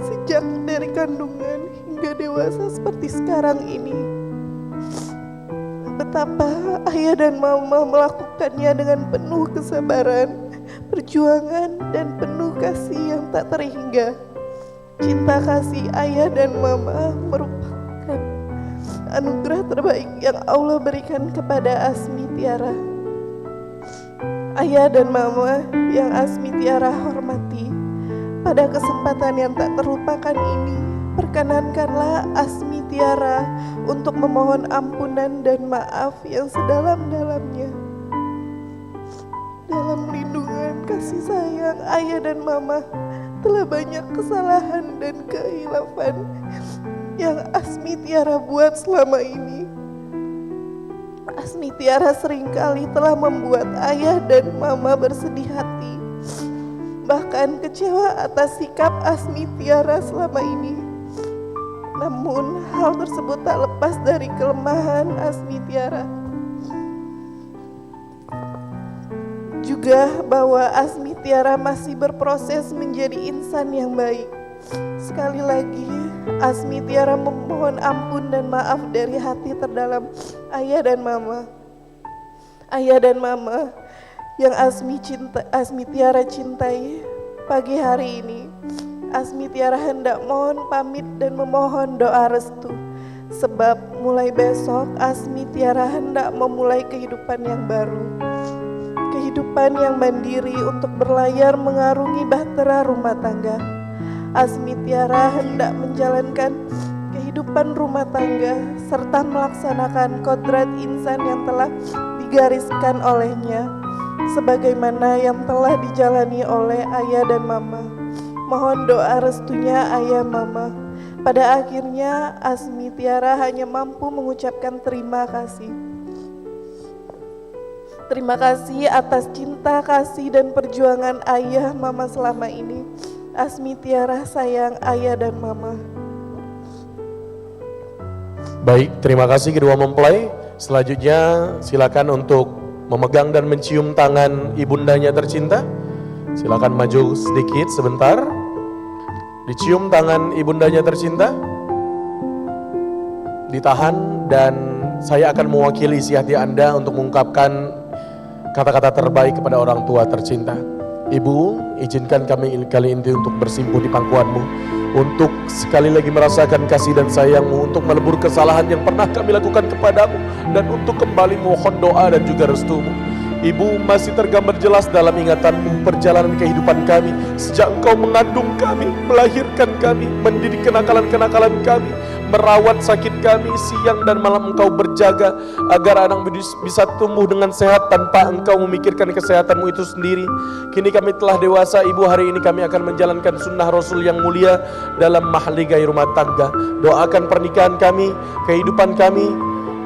Speaker 11: sejak dari kandungan hingga dewasa seperti sekarang ini. Betapa ayah dan mama melakukannya dengan penuh kesabaran, perjuangan dan penuh kasih yang tak terhingga. Cinta kasih ayah dan mama merupakan anugerah terbaik yang Allah berikan kepada Asmi Tiara. Ayah dan mama yang Asmi Tiara hormati, pada kesempatan yang tak terlupakan ini, perkenankanlah Asmi Tiara untuk memohon ampunan dan maaf yang sedalam-dalamnya. Dalam lindungan kasih sayang ayah dan mama, telah banyak kesalahan dan kehilafan yang Asmi Tiara buat selama ini. Asmi Tiara seringkali telah membuat ayah dan mama bersedih hati, bahkan kecewa atas sikap Asmi Tiara selama ini. Namun hal tersebut tak lepas dari kelemahan Asmi Tiara. Juga bahwa Asmi Tiara masih berproses menjadi insan yang baik. Sekali lagi, Asmi Tiara memohon ampun dan maaf dari hati terdalam ayah dan mama. Ayah dan mama yang Asmi Tiara cintai, pagi hari ini Asmi Tiara hendak mohon pamit dan memohon doa restu. Sebab mulai besok Asmi Tiara hendak memulai kehidupan yang baru. Kehidupan yang mandiri untuk berlayar mengarungi bahtera rumah tangga. Asmi Tiara hendak menjalankan kehidupan rumah tangga serta melaksanakan kodrat insan yang telah digariskan olehnya, sebagaimana yang telah dijalani oleh ayah dan mama. Mohon doa restunya ayah mama. Pada akhirnya Asmi Tiara hanya mampu mengucapkan terima kasih. Terima kasih atas cinta, kasih dan perjuangan ayah mama selama ini. Asmi Tiara sayang ayah dan mama.
Speaker 4: Baik, terima kasih kedua mempelai. Selanjutnya silakan untuk memegang dan mencium tangan ibundanya tercinta. Silakan maju sedikit sebentar. Dicium tangan ibundanya tercinta. Ditahan dan saya akan mewakili isi hati Anda untuk mengungkapkan kata-kata terbaik kepada orang tua tercinta. Ibu, izinkan kami kali ini untuk bersimpuh di pangkuanmu, untuk sekali lagi merasakan kasih dan sayangmu, untuk melebur kesalahan yang pernah kami lakukan kepadamu, dan untuk kembali mohon doa dan juga restumu. Ibu, masih tergambar jelas dalam ingatanmu perjalanan kehidupan kami sejak engkau mengandung kami, melahirkan kami, mendidik kenakalan-kenakalan kami, merawat sakit kami, siang dan malam engkau berjaga agar anak bisa tumbuh dengan sehat tanpa engkau memikirkan kesehatanmu itu sendiri. Kini kami telah dewasa ibu, hari ini kami akan menjalankan sunnah Rasul yang mulia dalam mahligai rumah tangga. Doakan pernikahan kami, kehidupan kami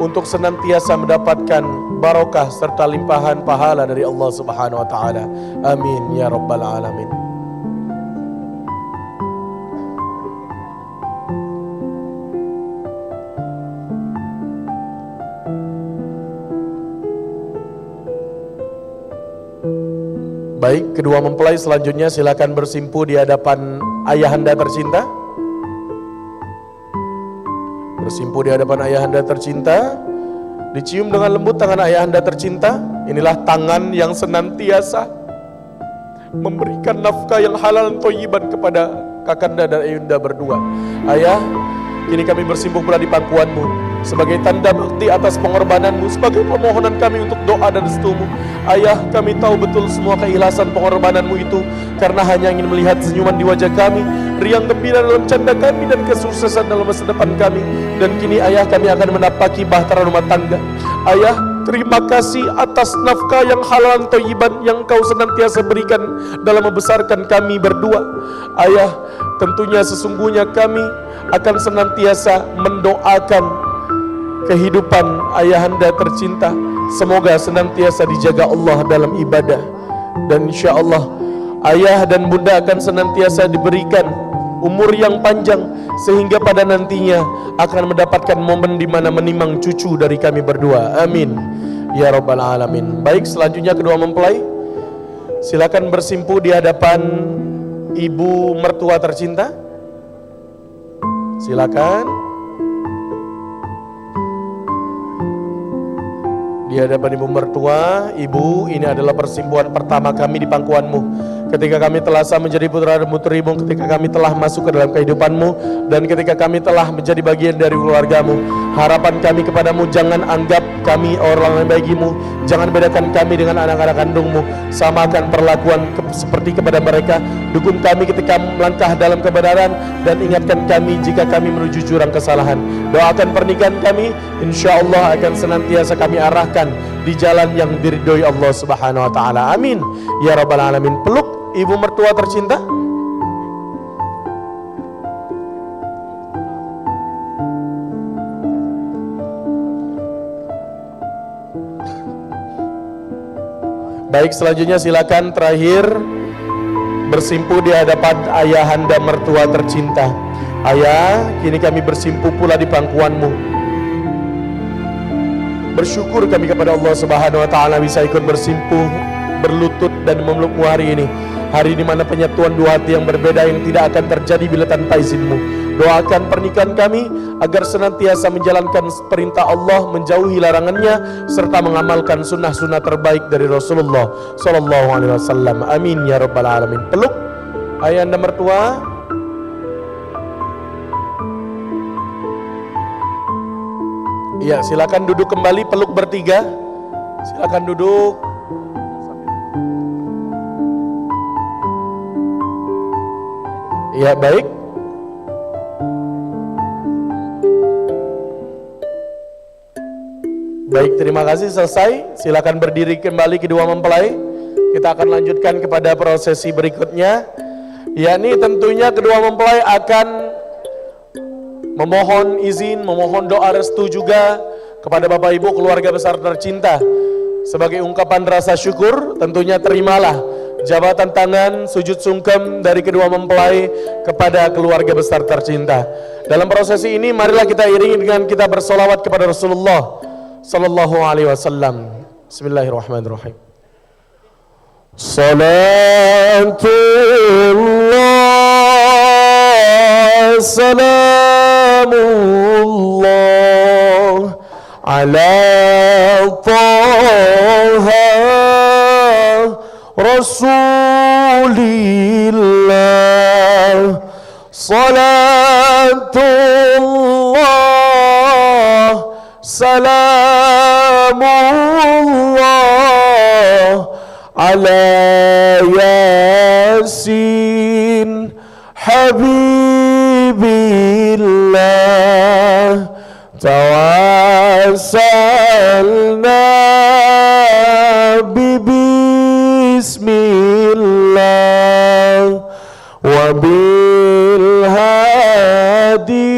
Speaker 4: untuk senantiasa mendapatkan barokah serta limpahan pahala dari Allah Subhanahu wa taala. Amin ya rabbal alamin. Baik, kedua mempelai selanjutnya silakan bersimpu di hadapan ayahanda tercinta. Bersimpu di hadapan ayahanda tercinta. Dicium dengan lembut tangan ayahanda tercinta. Inilah tangan yang senantiasa memberikan nafkah yang halal dan thayyiban kepada kakanda dan ayunda berdua. Ayah, kini kami bersimpu pula di pangkuanmu sebagai tanda bukti atas pengorbananmu, sebagai permohonan kami untuk doa dan restumu. Ayah, kami tahu betul semua keikhlasan pengorbananmu itu karena hanya ingin melihat senyuman di wajah kami, riang gembira dalam canda kami, dan kesuksesan dalam masa depan kami. Dan kini ayah, kami akan menapaki bahtera rumah tangga. Ayah, terima kasih atas nafkah yang halal dan thayyiban yang kau senantiasa berikan dalam membesarkan kami berdua. Ayah, tentunya sesungguhnya kami akan senantiasa mendoakan kehidupan ayahanda tercinta. Semoga senantiasa dijaga Allah dalam ibadah, dan insya Allah ayah dan bunda akan senantiasa diberikan umur yang panjang sehingga pada nantinya akan mendapatkan momen di mana menimang cucu dari kami berdua. Amin ya rabbal alamin. Baik, selanjutnya kedua mempelai silakan bersimpu di hadapan ibu mertua tercinta. Silakan di hadapan ibu mertua. Ibu, ini adalah persimpuhan pertama kami di pangkuanmu. Ketika kami telah menjadi putra dan putrimu, ketika kami telah masuk ke dalam kehidupanmu, dan ketika kami telah menjadi bagian dari keluargamu, harapan kami kepadamu, jangan anggap kami orang bagimu, jangan bedakan kami dengan anak-anak kandungmu, samakan perlakuan seperti kepada mereka. Dukung kami ketika melangkah dalam kebenaran, dan ingatkan kami jika kami menuju jurang kesalahan. Doakan pernikahan kami, insya Allah akan senantiasa kami arahkan di jalan yang diridhoi Allah Subhanahu wa taala. Amin ya rabbal alamin. Peluk ibu mertua tercinta. Baik, selanjutnya silakan terakhir bersimpu di hadapan ayahanda mertua tercinta. Ayah, kini kami bersimpu pula di pangkuanmu. Bersyukur kami kepada Allah Subhanahu wa taala bisa ikut bersimpuh, berlutut dan memelukmu hari ini. Hari di mana penyatuan dua hati yang berbeda yang tidak akan terjadi bila tanpa izinmu. Doakan pernikahan kami agar senantiasa menjalankan perintah Allah, menjauhi larangannya, serta mengamalkan sunnah-sunnah terbaik dari Rasulullah Sallallahu Alaihi Wasallam. Amin ya rabbal alamin. Peluk ayahanda mertua. Ya, silakan duduk kembali, peluk bertiga. Silakan duduk. Ya, baik. Baik, terima kasih, selesai. Silakan berdiri kembali kedua mempelai. Kita akan lanjutkan kepada prosesi berikutnya. Yakni tentunya kedua mempelai akan memohon izin, memohon doa restu juga kepada Bapak Ibu keluarga besar tercinta. Sebagai ungkapan rasa syukur, tentunya terimalah jabatan tangan sujud sungkem dari kedua mempelai kepada keluarga besar tercinta. Dalam prosesi ini marilah kita iringi dengan kita bersolawat kepada Rasulullah Sallallahu Alaihi Wasallam. Bismillahirrahmanirrahim. Salatullah, salamullah ala Taha Rasulillah. Salatullah, salamullah ala Yasin Habibillah. Tawassalna bismillah wa bil hadi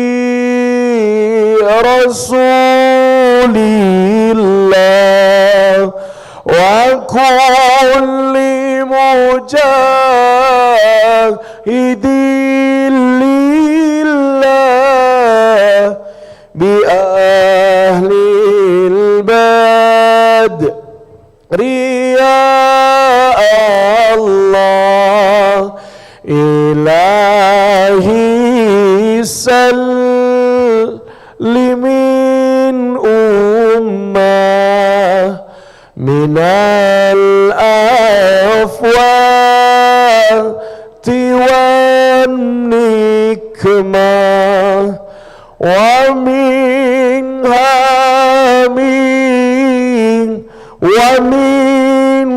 Speaker 4: Rasulillah lillah wa kulli mujahidin lillah bi ahlil badri ya Allah ilahi sallimin ummah minal afwati wan nikmah wa min hamin wa min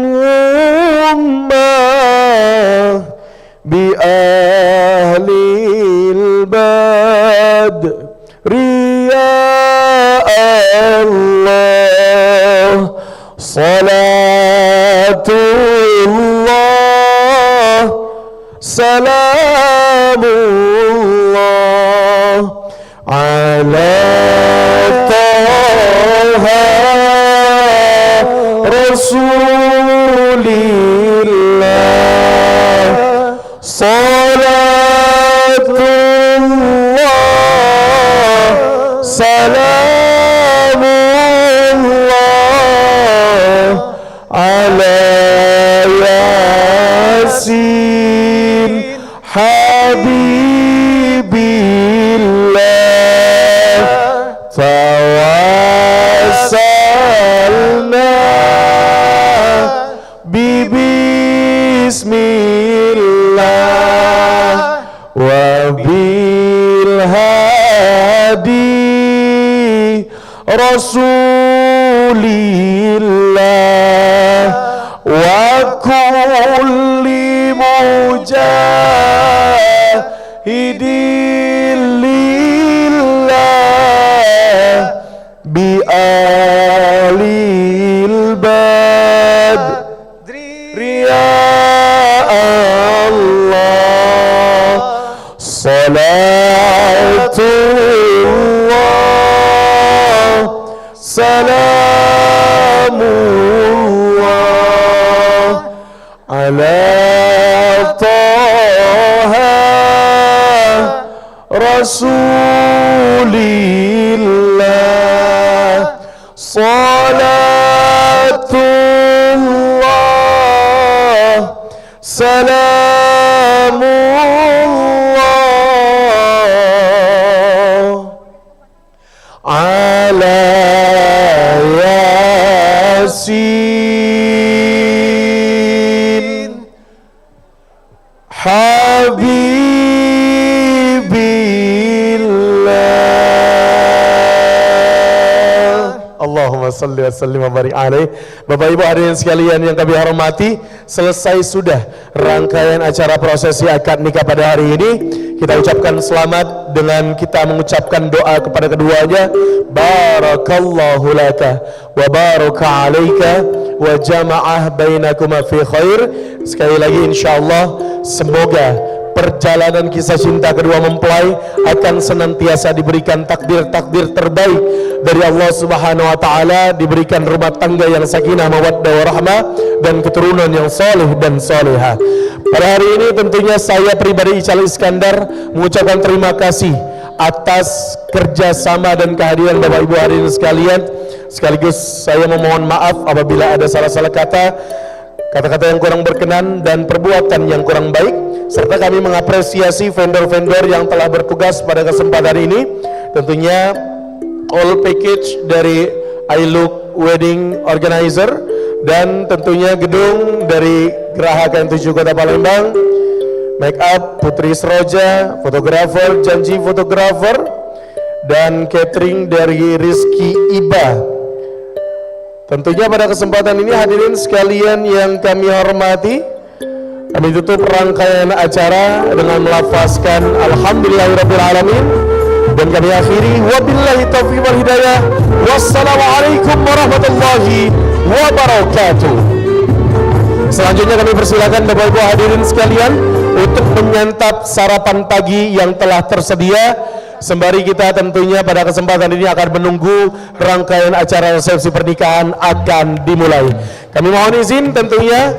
Speaker 4: ummah bi ahlil badri ya Allah salatullah salamullah ala taha rasulillah salatullah salamullah ala yasin habibillah tawassalna bismillah wa bil hadi rasulillah wa kulli mujahidin lillah bi alil badri ya Allah salatullah salamullah ala taha rasulillah salatullah salamullah ala yasin habibillah. Allahumma salli wa sallim wa barik alaih. Bapak Ibu hadirin sekalian yang kami hormati, selesai sudah rangkaian acara prosesi akad nikah pada hari ini. Kita ucapkan selamat dengan kita mengucapkan doa kepada keduanya. Barakallahu laka wa baraka alaika wa jama'ah bainakuma fi khair. Sekali lagi insyaallah semoga perjalanan kisah cinta kedua mempelai akan senantiasa diberikan takdir-takdir terbaik dari Allah Subhanahu wa taala, diberikan rumah tangga yang sakinah mawaddah warahmah dan keturunan yang saleh dan salehah. Pada hari ini tentunya saya pribadi Ical Iskandar mengucapkan terima kasih atas kerjasama dan kehadiran Bapak Ibu hadirin sekalian. Sekaligus saya memohon maaf apabila ada salah-salah kata-kata yang kurang berkenan dan perbuatan yang kurang baik, serta kami mengapresiasi vendor-vendor yang telah bertugas pada kesempatan ini. Tentunya all package dari I Look Wedding Organizer, dan tentunya gedung dari Geraha K7 Kota Palembang, make up Putri Sroja, fotografer Janji Fotografer, dan catering dari Rizky Iba. Tentunya pada kesempatan ini hadirin sekalian yang kami hormati, kami tutup rangkaian acara dengan melafazkan Alhamdulillahirabbil alamin, dan kami akhiri wabillahi taufiq wal hidayah. Wassalamualaikum warahmatullahi wabarakatuh. Selanjutnya kami persilakan Bapak Ibu hadirin sekalian untuk menyantap sarapan pagi yang telah tersedia. sembari kita tentunya pada kesempatan ini akan menunggu rangkaian acara resepsi pernikahan akan dimulai. Kami mohon izin tentunya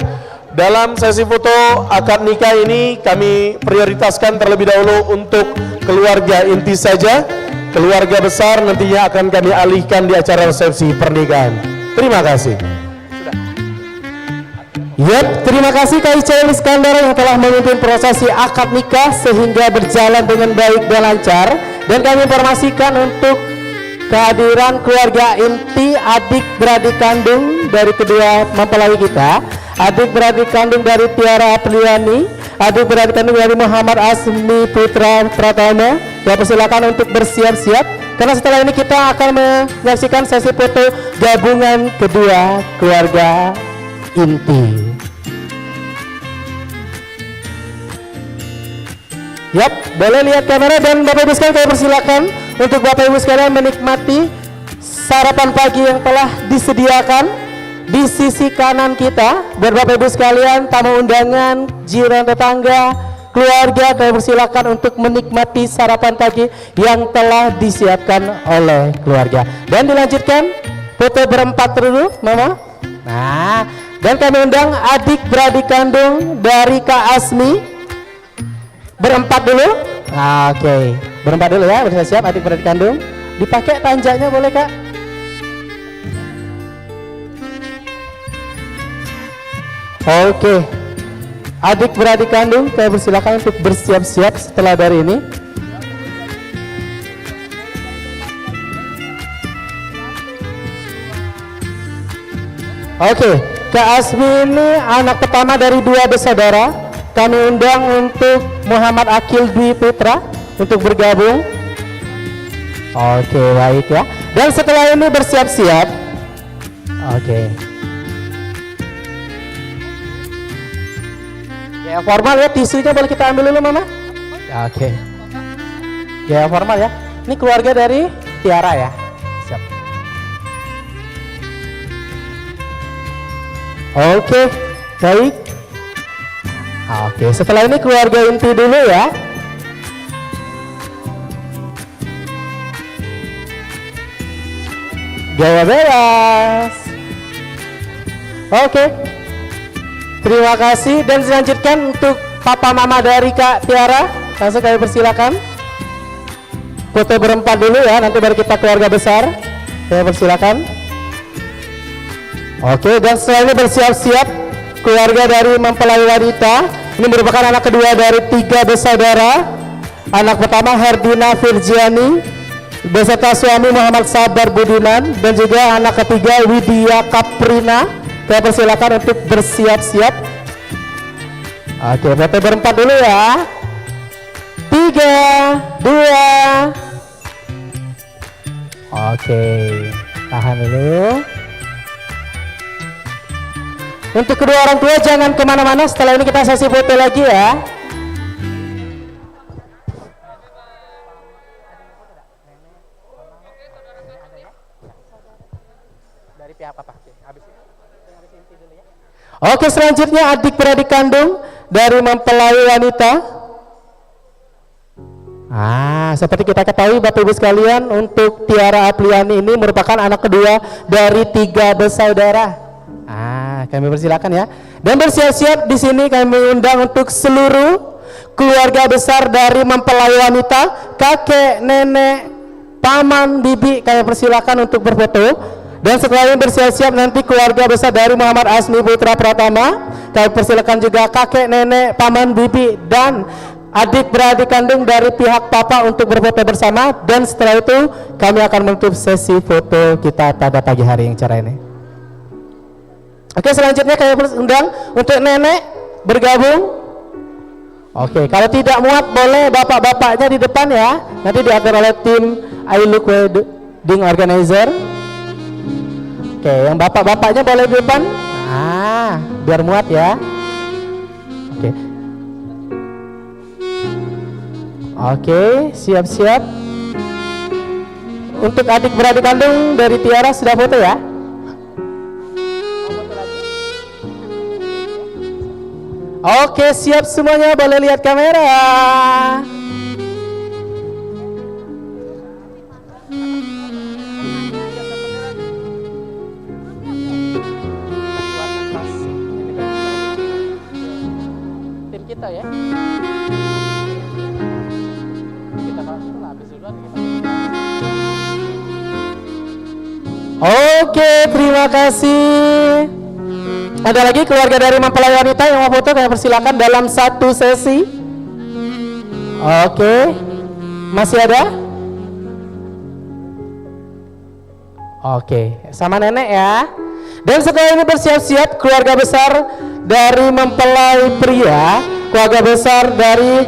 Speaker 4: dalam sesi foto akad nikah ini kami prioritaskan terlebih dahulu untuk keluarga inti saja. Keluarga besar nantinya akan kami alihkan di acara resepsi pernikahan. Terima kasih.
Speaker 12: Yap, terima kasih KIC Iskandar yang telah memimpin prosesi akad nikah sehingga berjalan dengan baik dan lancar. Dan kami informasikan untuk kehadiran keluarga inti adik beradik kandung dari kedua mempelai kita, adik beradik kandung dari Tiara Apriliani, adik beradik kandung dari Muhammad Azmi Putra Pratama. Ya, persilakan untuk bersiap-siap karena setelah ini kita akan menyaksikan sesi foto gabungan kedua keluarga inti. Yap, boleh lihat kamera dan Bapak Ibu sekalian kami persilakan untuk Bapak Ibu sekalian menikmati sarapan pagi yang telah disediakan di sisi kanan kita. Buat Bapak Ibu sekalian, tamu undangan, jiran tetangga, keluarga, kami persilakan untuk menikmati sarapan pagi yang telah disiapkan oleh keluarga. Dan dilanjutkan foto berempat dulu, Mama. Nah, dan kami undang adik beradik kandung dari Kak Asmi. Berempat dulu. Oke. Berempat dulu ya, sudah siap adik beradik kandung. Dipakai tanjaknya boleh, Kak? Oke. Adik beradik kandung, saya persilakan untuk bersiap-siap setelah dari ini. Oke, Kak Asmi ini anak pertama dari dua bersaudara. Kami undang untuk Muhammad Akil Dwi Putra untuk bergabung. Oke, baik ya. Dan setelah ini bersiap-siap. Oke. Ya formal ya, tisunya boleh kita ambil dulu, Mama. Oke. Ya formal ya. Ini keluarga dari Tiara ya. Siap. Oke, baik. Oke, setelah ini keluarga inti dulu ya. Gaya bebas. Oke. Terima kasih dan dilanjutkan untuk papa mama dari Kak Tiara. Langsung kami persilakan. Foto berempat dulu ya, nanti baru kita keluarga besar. Saya persilakan. Oke, dan setelah ini bersiap-siap keluarga dari mempelai wanita. Ini merupakan anak kedua dari tiga bersaudara. Anak pertama Herdina Virgiani beserta suami Muhammad Sabar Budiman, dan juga anak ketiga Widya Kaprina. Saya persilakan untuk bersiap-siap. Oke, foto berempat dulu ya. 3, 2. Oke, tahan dulu. Untuk kedua orang tua jangan kemana-mana, setelah ini kita sesi foto lagi ya. Dari pihak papa. Oke, selanjutnya adik beradik kandung dari mempelai wanita. Seperti kita ketahui Bapak Ibu sekalian, untuk Tiara Apriliani ini merupakan anak kedua dari tiga bersaudara. Kami persilakan ya. Dan bersiap-siap di sini kami undang untuk seluruh keluarga besar dari mempelai wanita, kakek, nenek, paman, bibi, kami persilakan untuk berfoto. Dan setelah ini bersiap-siap nanti keluarga besar dari Muhammad Azmi Putra Pratama, kami persilakan juga kakek, nenek, paman, bibi, dan adik beradik kandung dari pihak papa untuk berfoto bersama. Dan setelah itu kami akan menutup sesi foto kita pada pagi hari yang cara ini. Oke, selanjutnya kami undang untuk nenek bergabung. Oke, kalau tidak muat boleh bapak-bapaknya di depan ya. Nanti diatur oleh tim I Look Wedding Organizer. Oke, yang bapak-bapaknya boleh di depan. Biar muat ya. Oke. Oke, siap-siap. Untuk adik beradik kandung dari Tiara sudah foto ya. Oke, siap semuanya, boleh lihat kamera. kita ya. Kita habis duluan kita. Oke, terima kasih. Ada lagi keluarga dari mempelai wanita yang mau foto, kami persilakan dalam satu sesi. Oke, masih ada? Oke, sama nenek ya. Dan setelah ini bersiap-siap keluarga besar dari mempelai pria, keluarga besar dari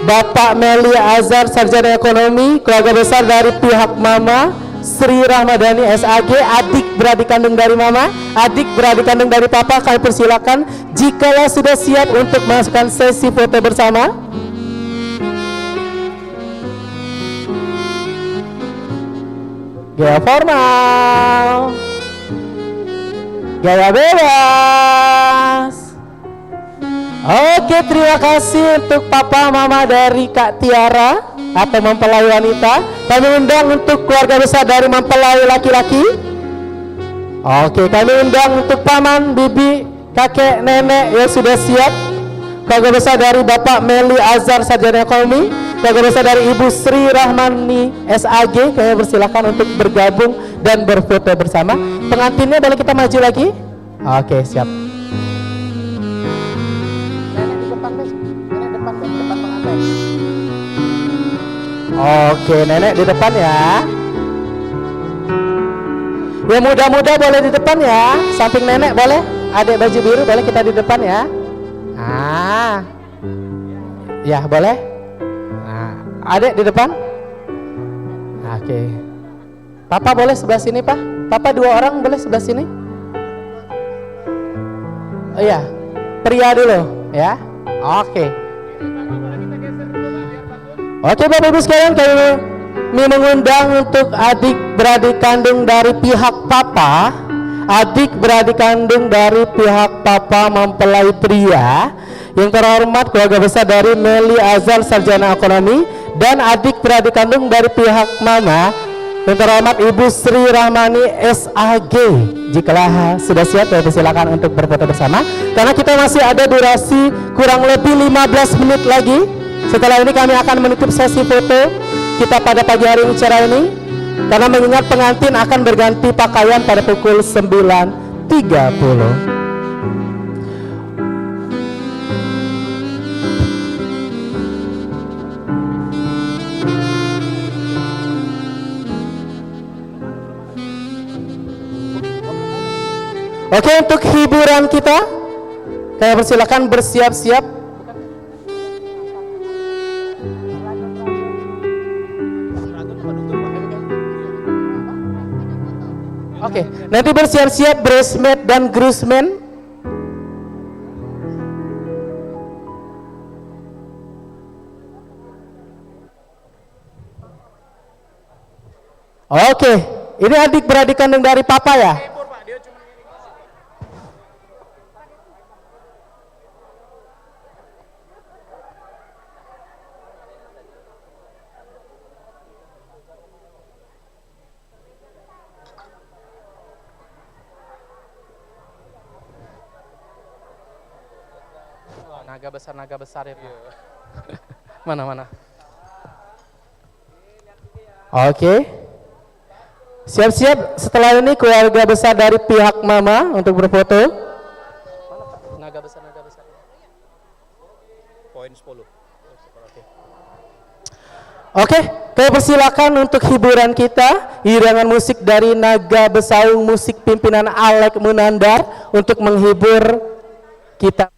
Speaker 12: Bapak Meli Azhar Sarjana Ekonomi, keluarga besar dari pihak Mama Sri Rahmadani SAG, adik beradik kandung dari Mama, adik beradik kandung dari Papa, kami persilakan jikalau sudah siap untuk melakukan sesi foto bersama. Gaya formal, gaya bebas. Oke, terima kasih untuk Papa Mama dari Kak Tiara atau mempelai wanita. Kami undang untuk keluarga besar dari mempelai laki-laki. Oke, kami undang untuk paman, bibi, kakek, nenek yang sudah siap. Keluarga besar dari Bapak Meli Azhar Sarjana Ekonomi, keluarga besar dari Ibu Sri Rahmani SAG, kami persilakan untuk bergabung dan berfoto bersama. Pengantinnya boleh kita maju lagi? Oke, siap. Oke, nenek di depan ya. Yang muda-muda boleh di depan ya. Samping nenek boleh. Adik baju biru boleh kita di depan ya. Ya boleh. Adik di depan. Oke. Papa boleh sebelah sini Pak. Papa 2 orang boleh sebelah sini. Oh iya. Pria dulu ya. Oke. Oke Bapak Ibu sekalian, kami mengundang untuk adik beradik kandung dari pihak Papa, adik beradik kandung dari pihak Papa mempelai pria, yang terhormat keluarga besar dari Meli Azhar Sarjana Ekonomi, dan adik beradik kandung dari pihak Mama, yang terhormat Ibu Sri Rahmani SAG. Jikalau sudah siap, silakan untuk berfoto bersama, karena kita masih ada durasi kurang lebih 15 menit lagi. Setelah ini kami akan menutup sesi foto kita pada pagi hari acara ini, karena mengingat pengantin akan berganti pakaian pada pukul 9.30. Oke, untuk hiburan kita, kami persilakan bersiap-siap. Oke, nanti bersiap-siap bridesmaid dan groomsmen. Oke, ini adik beradik kandung dari Papa ya? Naga besar itu. Mana? Oke. Siap-siap, setelah ini keluarga besar dari pihak Mama untuk berfoto. Mana naga besar. Poin 10. Oke, saya persilakan untuk hiburan kita, iringan musik dari Naga Besaung, musik pimpinan Alek Munandar untuk menghibur kita.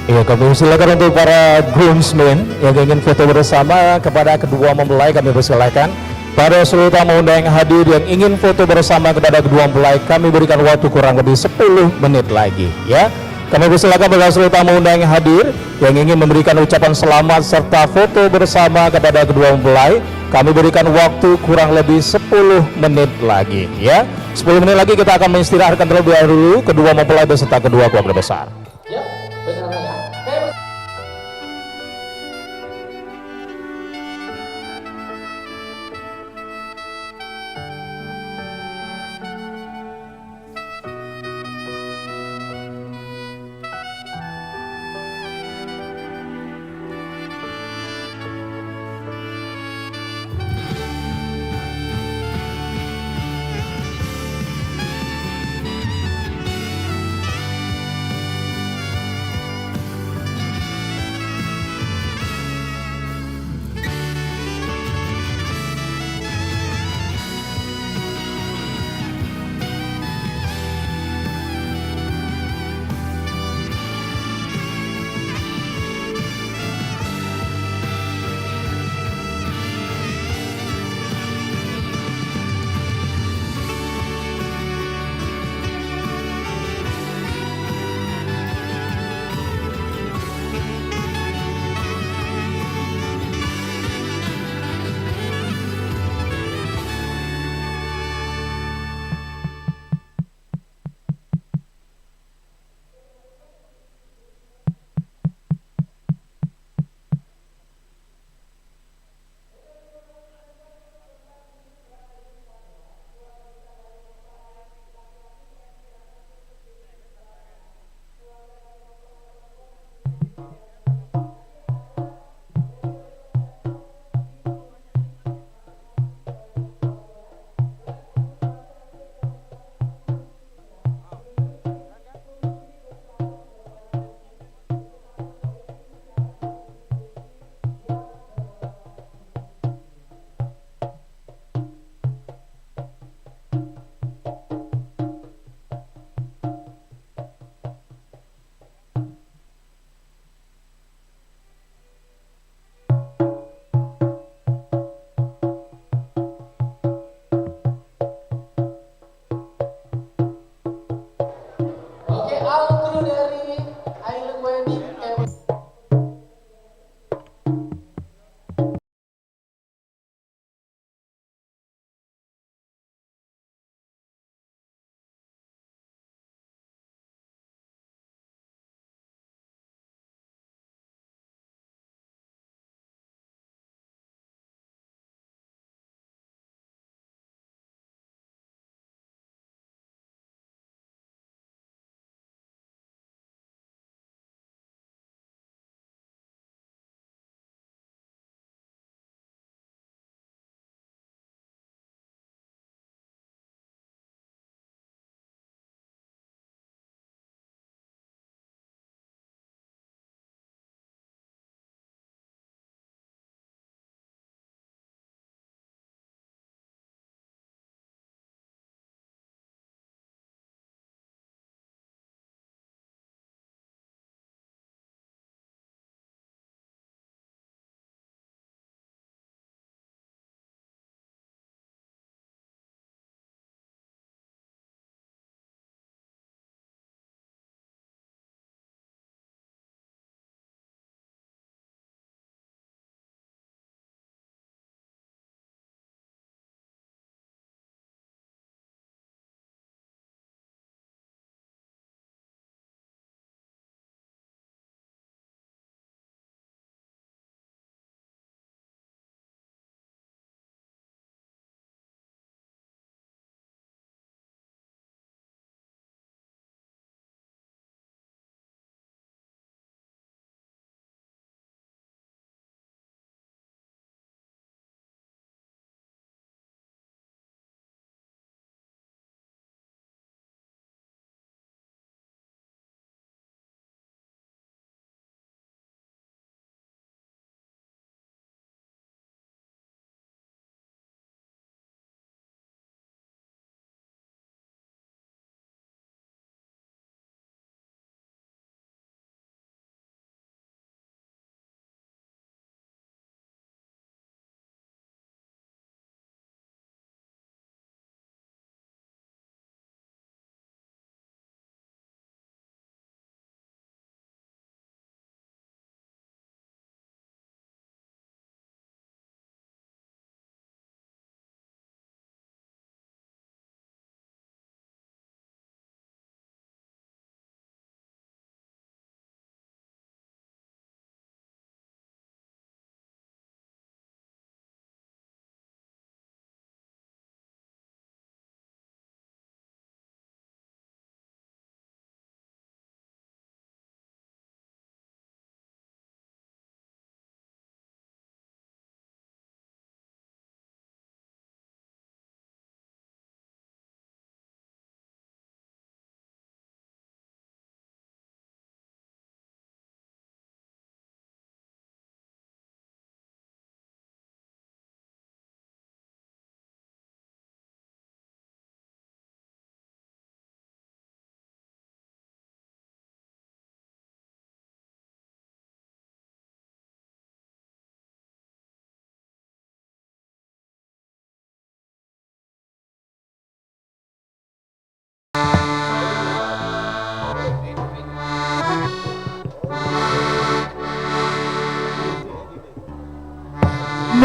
Speaker 2: Ya, kami silakan untuk para groomsmen yang ingin foto bersama. Kepada kedua mempelai kami persilakan. Pada seluruh tamu undangan yang hadir yang ingin foto bersama kepada kedua mempelai, kami berikan waktu kurang lebih 10 menit lagi, ya. Kami persilakan kepada seluruh tamu undangan yang hadir yang ingin memberikan ucapan selamat serta foto bersama kepada kedua mempelai. Kami berikan waktu kurang lebih 10 menit lagi, ya. 10 menit lagi kita akan mengistirahatkan terlebih dahulu kedua mempelai beserta kedua keluarga besar.
Speaker 12: Ya, benar ya.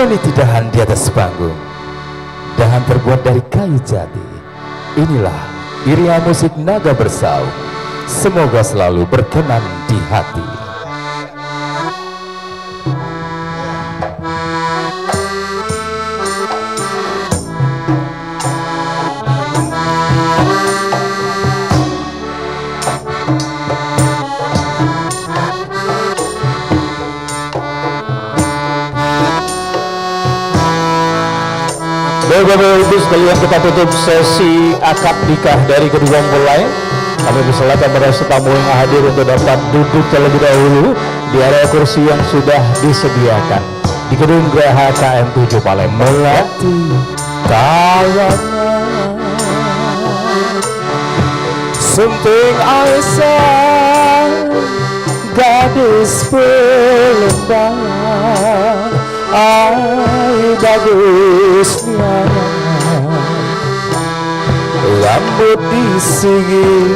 Speaker 13: meniti dahan di atas panggung. Dahan terbuat dari kayu jati. Inilah iringan musik naga bersaung. Semoga selalu berkenan di hati.
Speaker 2: Bapak Ibu sekalian, kita tutup sesi akad nikah dari kedua mempelai. Kami persilakan para tamu yang hadir untuk dapat duduk terlebih dahulu di area kursi yang sudah disediakan di gedung Geraha KM7 Palembang.
Speaker 13: Melati kawannya sunting Aisyah, gadis Palembang, ai bagusnya rambut di sini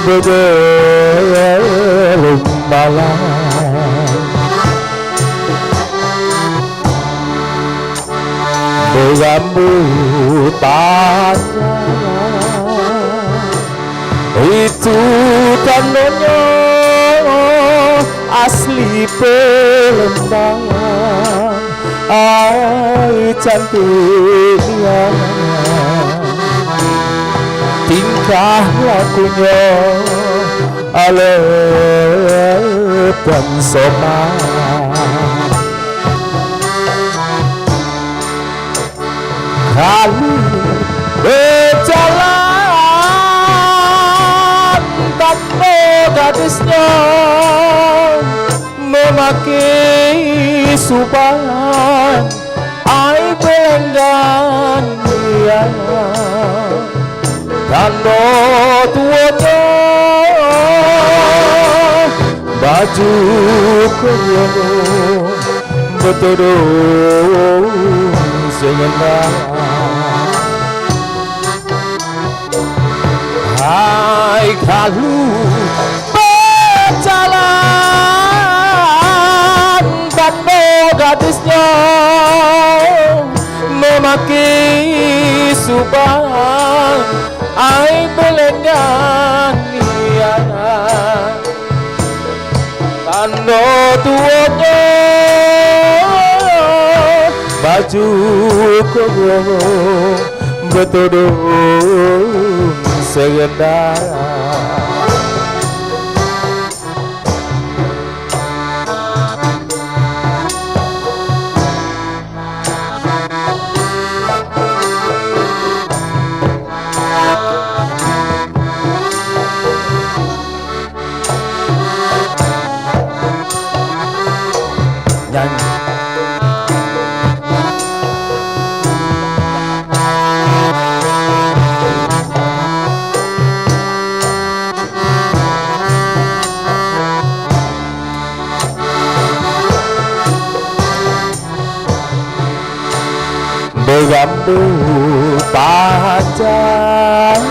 Speaker 13: bergelimbalan, berambut panjang, itu tandanya asli Palembang, ai cantiknya, tingkah lakunya alet dan sopan, kalau berjalan tanpa gadisnya memakai supan, ai belenggan dia kando tuanya baju koyo betodong sengendang, hai kalau berjalan tanpa gadisnya memakai suban, ai belenggan dia tanda tuanya baju koyo betodong sengendang. Berambut panjang,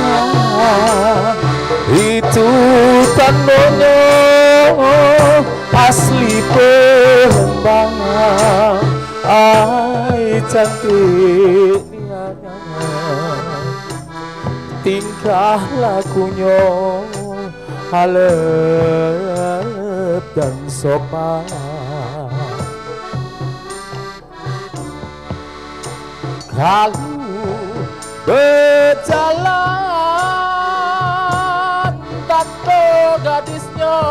Speaker 13: itu tandanya asli Palembang, ai cantiknya, tingkah lakunya halep dan sopan, kalau berjalan tanpa gadisnya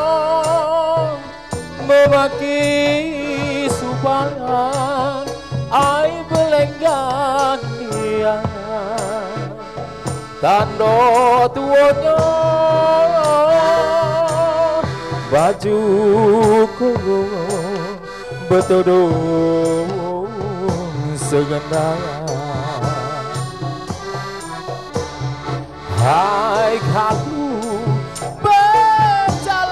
Speaker 13: memakai subahan, ai belenggan dia tanda tuanya baju koyo betodong sengendang, hai kalau berjalan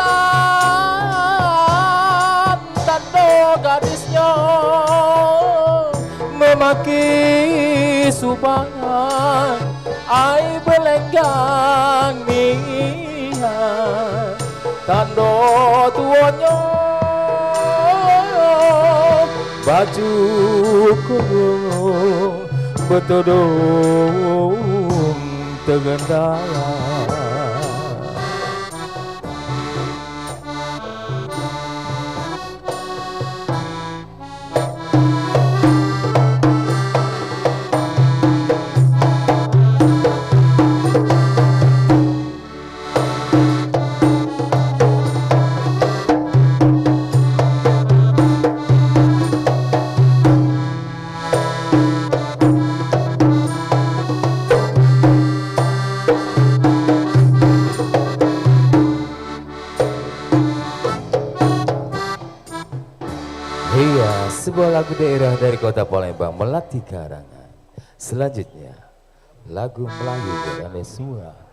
Speaker 13: tanpa gadisnya memakai subangan, ai belenggang dia tanda tuanya baju kurung betudung tegendala. Sebuah lagu daerah dari kota Palembang, Melati Karangan. Selanjutnya, lagu Melayu Bernama Sua.